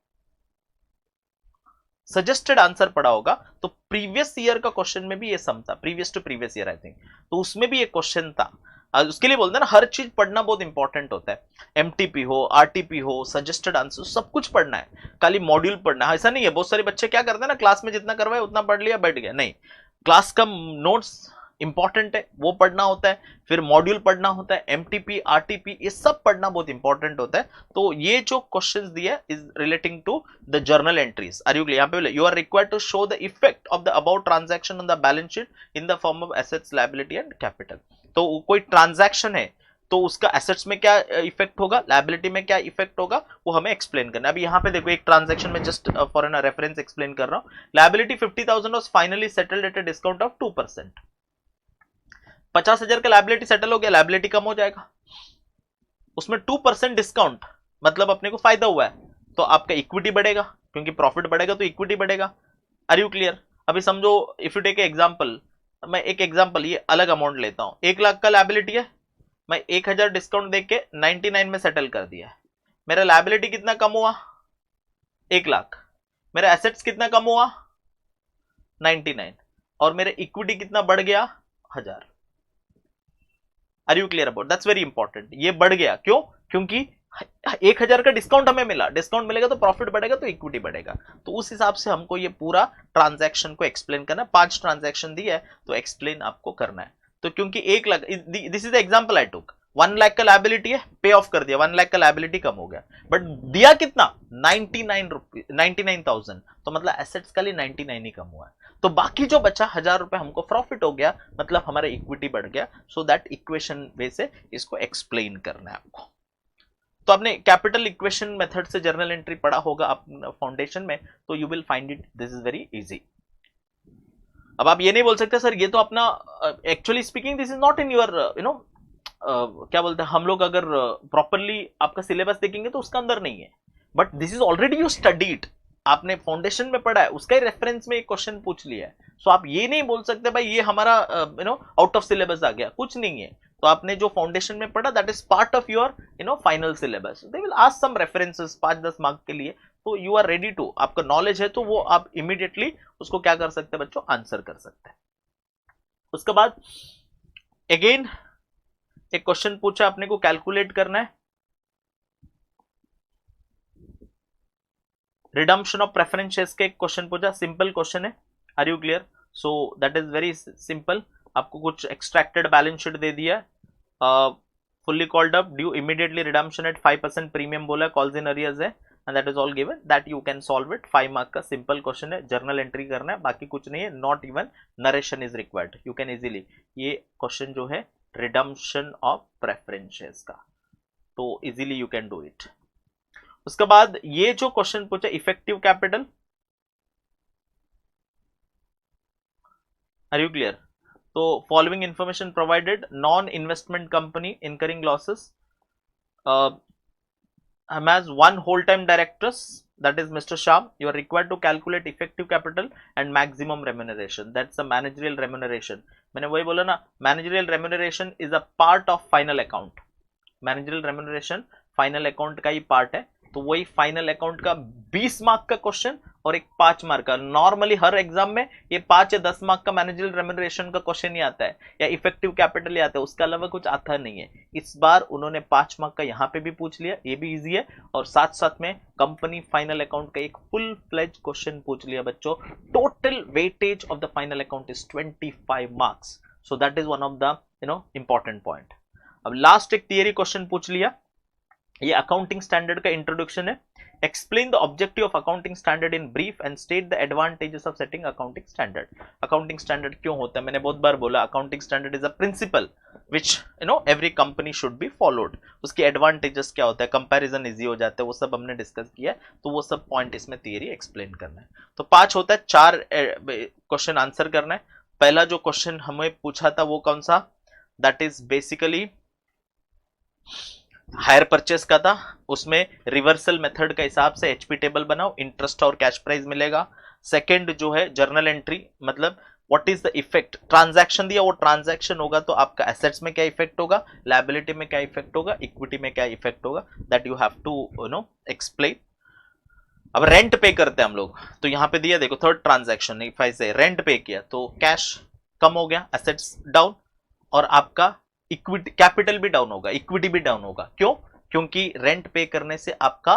सजेस्टेड आंसर पढ़ा होगा तो प्रीवियस ईयर का क्वेश्चन में भी ये सम था, previous to previous year I think, तो उसमें भी ये क्वेश्चन था। उसके लिए बोलते हैं ना, हर चीज पढ़ना बहुत इंपॉर्टेंट होता है। एमटीपी हो, आरटीपी हो, सजेस्टेड आंसर, सब कुछ पढ़ना है, खाली मॉड्यूल पढ़ना है ऐसा नहीं है। बहुत सारे बच्चे क्या करते हैं ना, क्लास में जितना करवाए उतना पढ़ लिया, बैठ गया, नहीं, क्लास का नोट्स इंपॉर्टेंट है, वो पढ़ना होता है, फिर मॉड्यूल पढ़ना होता है, एमटीपी आरटीपी ये सब पढ़ना बहुत इंपॉर्टेंट होता है। तो ये जो क्वेश्चंस दिया is relating to the journal entries. Are you clear? यहाँ पे बोले you are required to show the effect of the about transaction on the balance sheet in the form of assets, liability and capital. तो कोई ट्रांजैक्शन है तो उसका एसेट्स में क्या इफेक्ट होगा, लायबिलिटी में क्या इफेक्ट होगा, वो हमें एक्सप्लेन करना है। अभी यहाँ पे देखो एक ट्रांजैक्शन में just for an reference explain कर रहा हूँ। Liability 50,000 was finally settled at a discount of 2%। 50,000 का लायबिलिटी सेटल हो गया, लायबिलिटी कम हो जाएगा, उसमें 2% डिस्काउंट, मतलब अपने को फायदा हुआ है, तो आपका इक्विटी बढ़ेगा, क्योंकि प्रॉफिट बढ़ेगा तो इक्विटी बढ़ेगा। Are you clear? अभी समझो, इफ यू टेक एग्जांपल, मैं एक एग्जांपल ये अलग अमाउंट लेता हूं, 1 लाख का लायबिलिटी है, मैं 1,000 डिस्काउंट देके 99 में सेटल कर दिया है, मेरा लायबिलिटी कितना कम हुआ, 1 लाख, मेरा एसेट्स कितना कम हुआ, 99, और मेरे इक्विटी कितना बढ़ गया, 1000। Are you clear about? That's very important. ये बढ़ गया क्यों? क्योंकि 1,000 का डिस्काउंट हमें मिला, डिस्काउंट मिलेगा तो प्रॉफिट बढ़ेगा तो इक्विटी बढ़ेगा। तो उस हिसाब से हमको ये पूरा ट्रांजैक्शन को एक्सप्लेन करना है। 5 ट्रांजैक्शन दिया है तो एक्सप्लेन आपको करना है। तो क्योंकि 1 lakh, this is the example I took, 1 lakh का लायबिलिटी है, पे ऑफ कर दिया, 1 लाख का लायबिलिटी कम हो गया, बट दिया कितना, 99,000, तो मतलब एसेट्स का लिए 99 ही कम हुआ है, तो बाकी जो बचा 1,000 रुपए हमको प्रॉफिट हो गया, मतलब हमारा इक्विटी बढ़ गया। सो दैट इक्वेशन वे से इसको एक्सप्लेन करना है आपको। तो आपने कैपिटल इक्वेशन मेथड से जर्नल एंट्री पढ़ा होगा फाउंडेशन में, तो you will find it, this is very easy. अब आप ये नहीं बोल सकते सर ये तो अपना, actually speaking this is not in your क्या बोलते हैं हम लोग, अगर प्रॉपरली आपका सिलेबस देखेंगे तो उसका अंदर नहीं है, but this is already you studied, आपने फाउंडेशन में पढ़ा है, उसका ही रेफरेंस में एक क्वेश्चन पूछ लिया है। सो आप ये नहीं बोल सकते भाई ये हमारा आउट ऑफ सिलेबस आ गया, कुछ नहीं है। तो आपने जो फाउंडेशन में पढ़ा that is part of your final syllabus, they will ask some references 5-10 mark के लिए, तो यू आर रेडी टू, आपका नॉलेज है तो वो आप इमीडिएटली उसको क्या कर सकते हैं बच्चों, आंसर कर सकते हैं। उसके बाद अगेन एक क्वेश्चन पूछा, अपने को कैलकुलेट करना है रिडम्पशन ऑफ प्रेफरेंस शेयर्स के, एक क्वेश्चन पूछा, सिंपल क्वेश्चन है, are you clear? So that is very simple. आपको कुछ एक्सट्रैक्टेड बैलेंस शीट दे दिया है, fully called up, due immediately redemption at 5% premium बोला है, कॉल्स इन अरियर्स है, and that is all given, that you can solve it. 5 mark का सिंपल क्वेश्चन है, जर्नल एंट्री करना है, बाकी कुछ नहीं है, not even narration is required, you can easily, ये क्वेश्चन जो है रिडम्पशन ऑफ प्रेफरेंस शेयर्स का, तो easily you can do it. उसके बाद ये जो क्वेश्चन पूछा effective capital, are you clear? तो following information provided, non investment company incurring losses has one whole-time directors, that is Mr. Sham. You are required to calculate effective capital and maximum remuneration. That's the managerial remuneration. मैंने वही बोला ना, managerial remuneration is a part of final account. Managerial remuneration final account का ही part है. तो वही फाइनल अकाउंट का 20 मार्क का क्वेश्चन और एक 5 मार्क का. नॉर्मली हर एग्जाम में ये 5 या 10 मार्क का मैनेजरियल रेम्यूनरेशन का क्वेश्चन ही आता है या इफेक्टिव कैपिटल ही आता है, उसके अलावा कुछ आता नहीं है. इस बार उन्होंने 5 मार्क का यहाँ पे भी पूछ लिया, ये भी इजी है, और साथ साथ में कंपनी फाइनल अकाउंट का एक फुल फ्लेज क्वेश्चन पूछ लिया बच्चों. Total weightage of the final account is 25 marks. So that is one of the important point. अब लास्ट एक थियरी क्वेश्चन पूछ लिया. ये अकाउंटिंग स्टैंडर्ड का इंट्रोडक्शन है. Explain the objective of accounting standard in brief and state the advantages of setting accounting standard. Accounting standard क्यों होता है? मैंने बहुत बार बोला, accounting standard is a principal which every company should be followed. उसकी एडवांटेजेस क्या होता है, कंपैरिजन इजी हो जाता है, वो सब हमने डिस्कस किया है. तो वो सब पॉइंट इसमें थियरी एक्सप्लेन करना है. तो 5 होता है, 4 क्वेश्चन आंसर करना है. पहला जो क्वेश्चन हमें पूछा था वो कौन सा? That is basically hire purchase का था. उसमें रिवर्सल मेथड के हिसाब से एचपी टेबल बनाओ, इंटरेस्ट और कैश प्राइस मिलेगा. सेकंड जो है जर्नल एंट्री, मतलब what is the effect, transaction दिया, वो ट्रांजैक्शन होगा तो आपका एसेट्स में क्या इफेक्ट होगा, लायबिलिटी में क्या इफेक्ट होगा, इक्विटी में क्या इफेक्ट होगा, that you have to explain. अब रेंट पे करते हैं हम लोग, तो यहां पे दिया देखो, थर्ड ट्रांजैक्शन, इफ आई से रेंट पे किया तो कैश कम हो गया, एसेट्स डाउन, और आपका इक्विटी कैपिटल भी डाउन होगा, इक्विटी भी डाउन होगा. क्यों? क्योंकि रेंट पे करने से आपका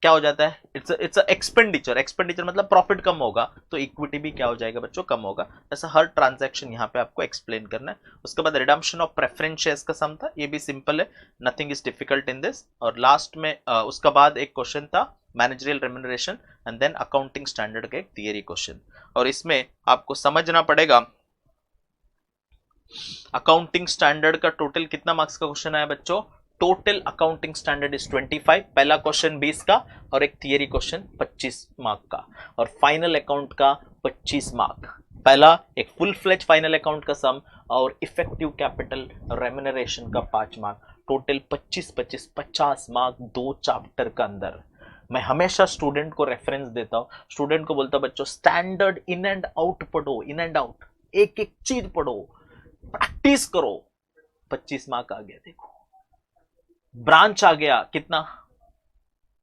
क्या हो जाता है, इट्स एक्सपेंडिचर. एक्सपेंडिचर मतलब प्रॉफिट कम होगा, तो इक्विटी भी क्या हो जाएगा बच्चों, कम होगा. ऐसा हर ट्रांजैक्शन यहाँ पे आपको एक्सप्लेन करना है. उसके बाद रिडम्पशन ऑफ प्रेफरेंस शेयर्स का सम था, ये भी सिंपल है, nothing is difficult in this. और लास्ट में उसका बाद एक क्वेश्चन था managerial remuneration and then accounting standard का एक थियरी क्वेश्चन. और इसमें आपको समझना पड़ेगा अकाउंटिंग स्टैंडर्ड का टोटल कितना मार्क्स का क्वेश्चन आया बच्चों. Total accounting standard is 25. पहला क्वेश्चन 20 का और एक थियरी क्वेश्चन 25 मार्क का, और फाइनल अकाउंट का 25 मार्क. पहला एक फुल फ्लेज फाइनल अकाउंट का सम और इफेक्टिव कैपिटल रेम्यूनरेशन का 5 मार्क. टोटल 50 मार्क 2 चैप्टर का अंदर. मैं हमेशा स्टूडेंट को रेफरेंस देता हूं, स्टूडेंट को बोलता बच्चों स्टैंडर्ड इन एंड आउट पढ़ो, इन एंड आउट एक एक चीज पढ़ो, प्रैक्टिस करो. 25 मार्क आ गया देखो. ब्रांच आ गया कितना,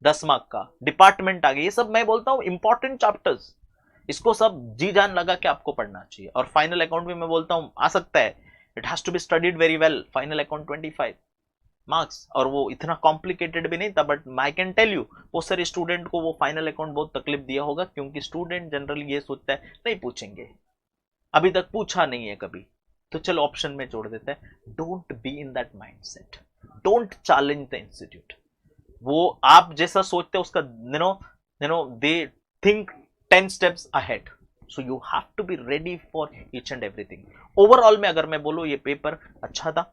10 मार्क का. डिपार्टमेंट आ गया. ये सब मैं बोलता हूं इंपॉर्टेंट चैप्टर्स, इसको सब जी जान लगा के आपको पढ़ना चाहिए. और फाइनल अकाउंट भी मैं बोलता हूं आ सकता है, it has to be studied very well. Final account 25 marks, और वो इतना कॉम्प्लिकेटेड भी नहीं था, but I can tell you वो सारे स्टूडेंट को वो फाइनल अकाउंट बहुत तकलीफ दिया होगा, क्योंकि स्टूडेंट जनरली ये सोचता है नहीं पूछेंगे, अभी तक पूछा नहीं है कभी, तो चलो ऑप्शन में जोड़ देते हैं. Don't be in that mindset, don't challenge the institute. वो आप जैसा सोचते हैं उसका they think 10 steps ahead. So you have to be ready for each and everything. Overall में अगर मैं बोलूं ये पेपर अच्छा था.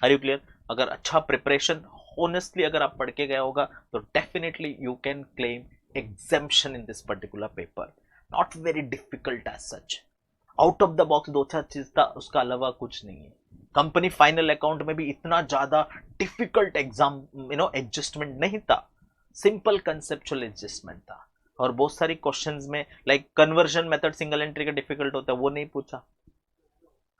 Are you clear? अगर अच्छा प्रिपरेशन ऑनेस्टली अगर आप पढ़ के गया होगा तो definitely you can claim exemption in this particular paper. Not very difficult as such, out of the box 2-4 चीज था, उसका अलावा कुछ नहीं है. कंपनी फाइनल अकाउंट में भी इतना ज्यादा डिफिकल्ट एग्जाम एडजस्टमेंट नहीं था, सिंपल कंसेप्चुअल एडजस्टमेंट था. और बहुत सारी क्वेश्चंस में like conversion method single entry का डिफिकल्ट होता है, वो नहीं पूछा.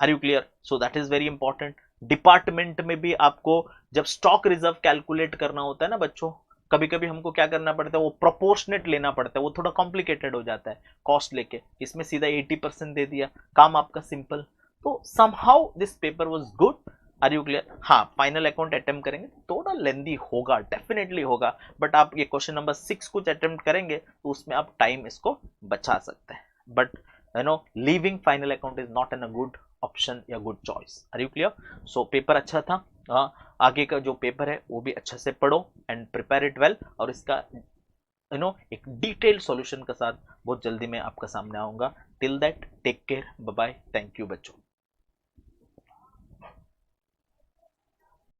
Are you clear? So that is very important. Department में भी आपको जब स्टॉक रिजर्व कैलकुलेट करना होता है ना बच्चों, कभी कभी हमको क्या करना पड़ता है, वो प्रोपोर्शनेट लेना पड़ता है, वो थोड़ा कॉम्प्लिकेटेड हो जाता है कॉस्ट लेके. इसमें सीधा 80% दे दिया, काम आपका सिंपल. तो somehow this paper was good. Are you clear? हाँ, फाइनल अकाउंट अटेम्प्ट करेंगे, थोड़ा लेंदी होगा, डेफिनेटली होगा, बट आप ये क्वेश्चन नंबर 6 कुछ अटेम्प्ट करेंगे तो उसमें आप टाइम इसको बचा सकते हैं. But leaving final account is not an a good option या good choice. Are you clear? So paper अच्छा था. आगे का जो पेपर है वो भी अच्छे से पढ़ो एंड प्रिपेयर इट वेल. और इसका एक डिटेल्ड सॉल्यूशन के साथ बहुत जल्दी मैं आपका सामने आऊंगा. Till that take care, bye bye, thank you बच्चों.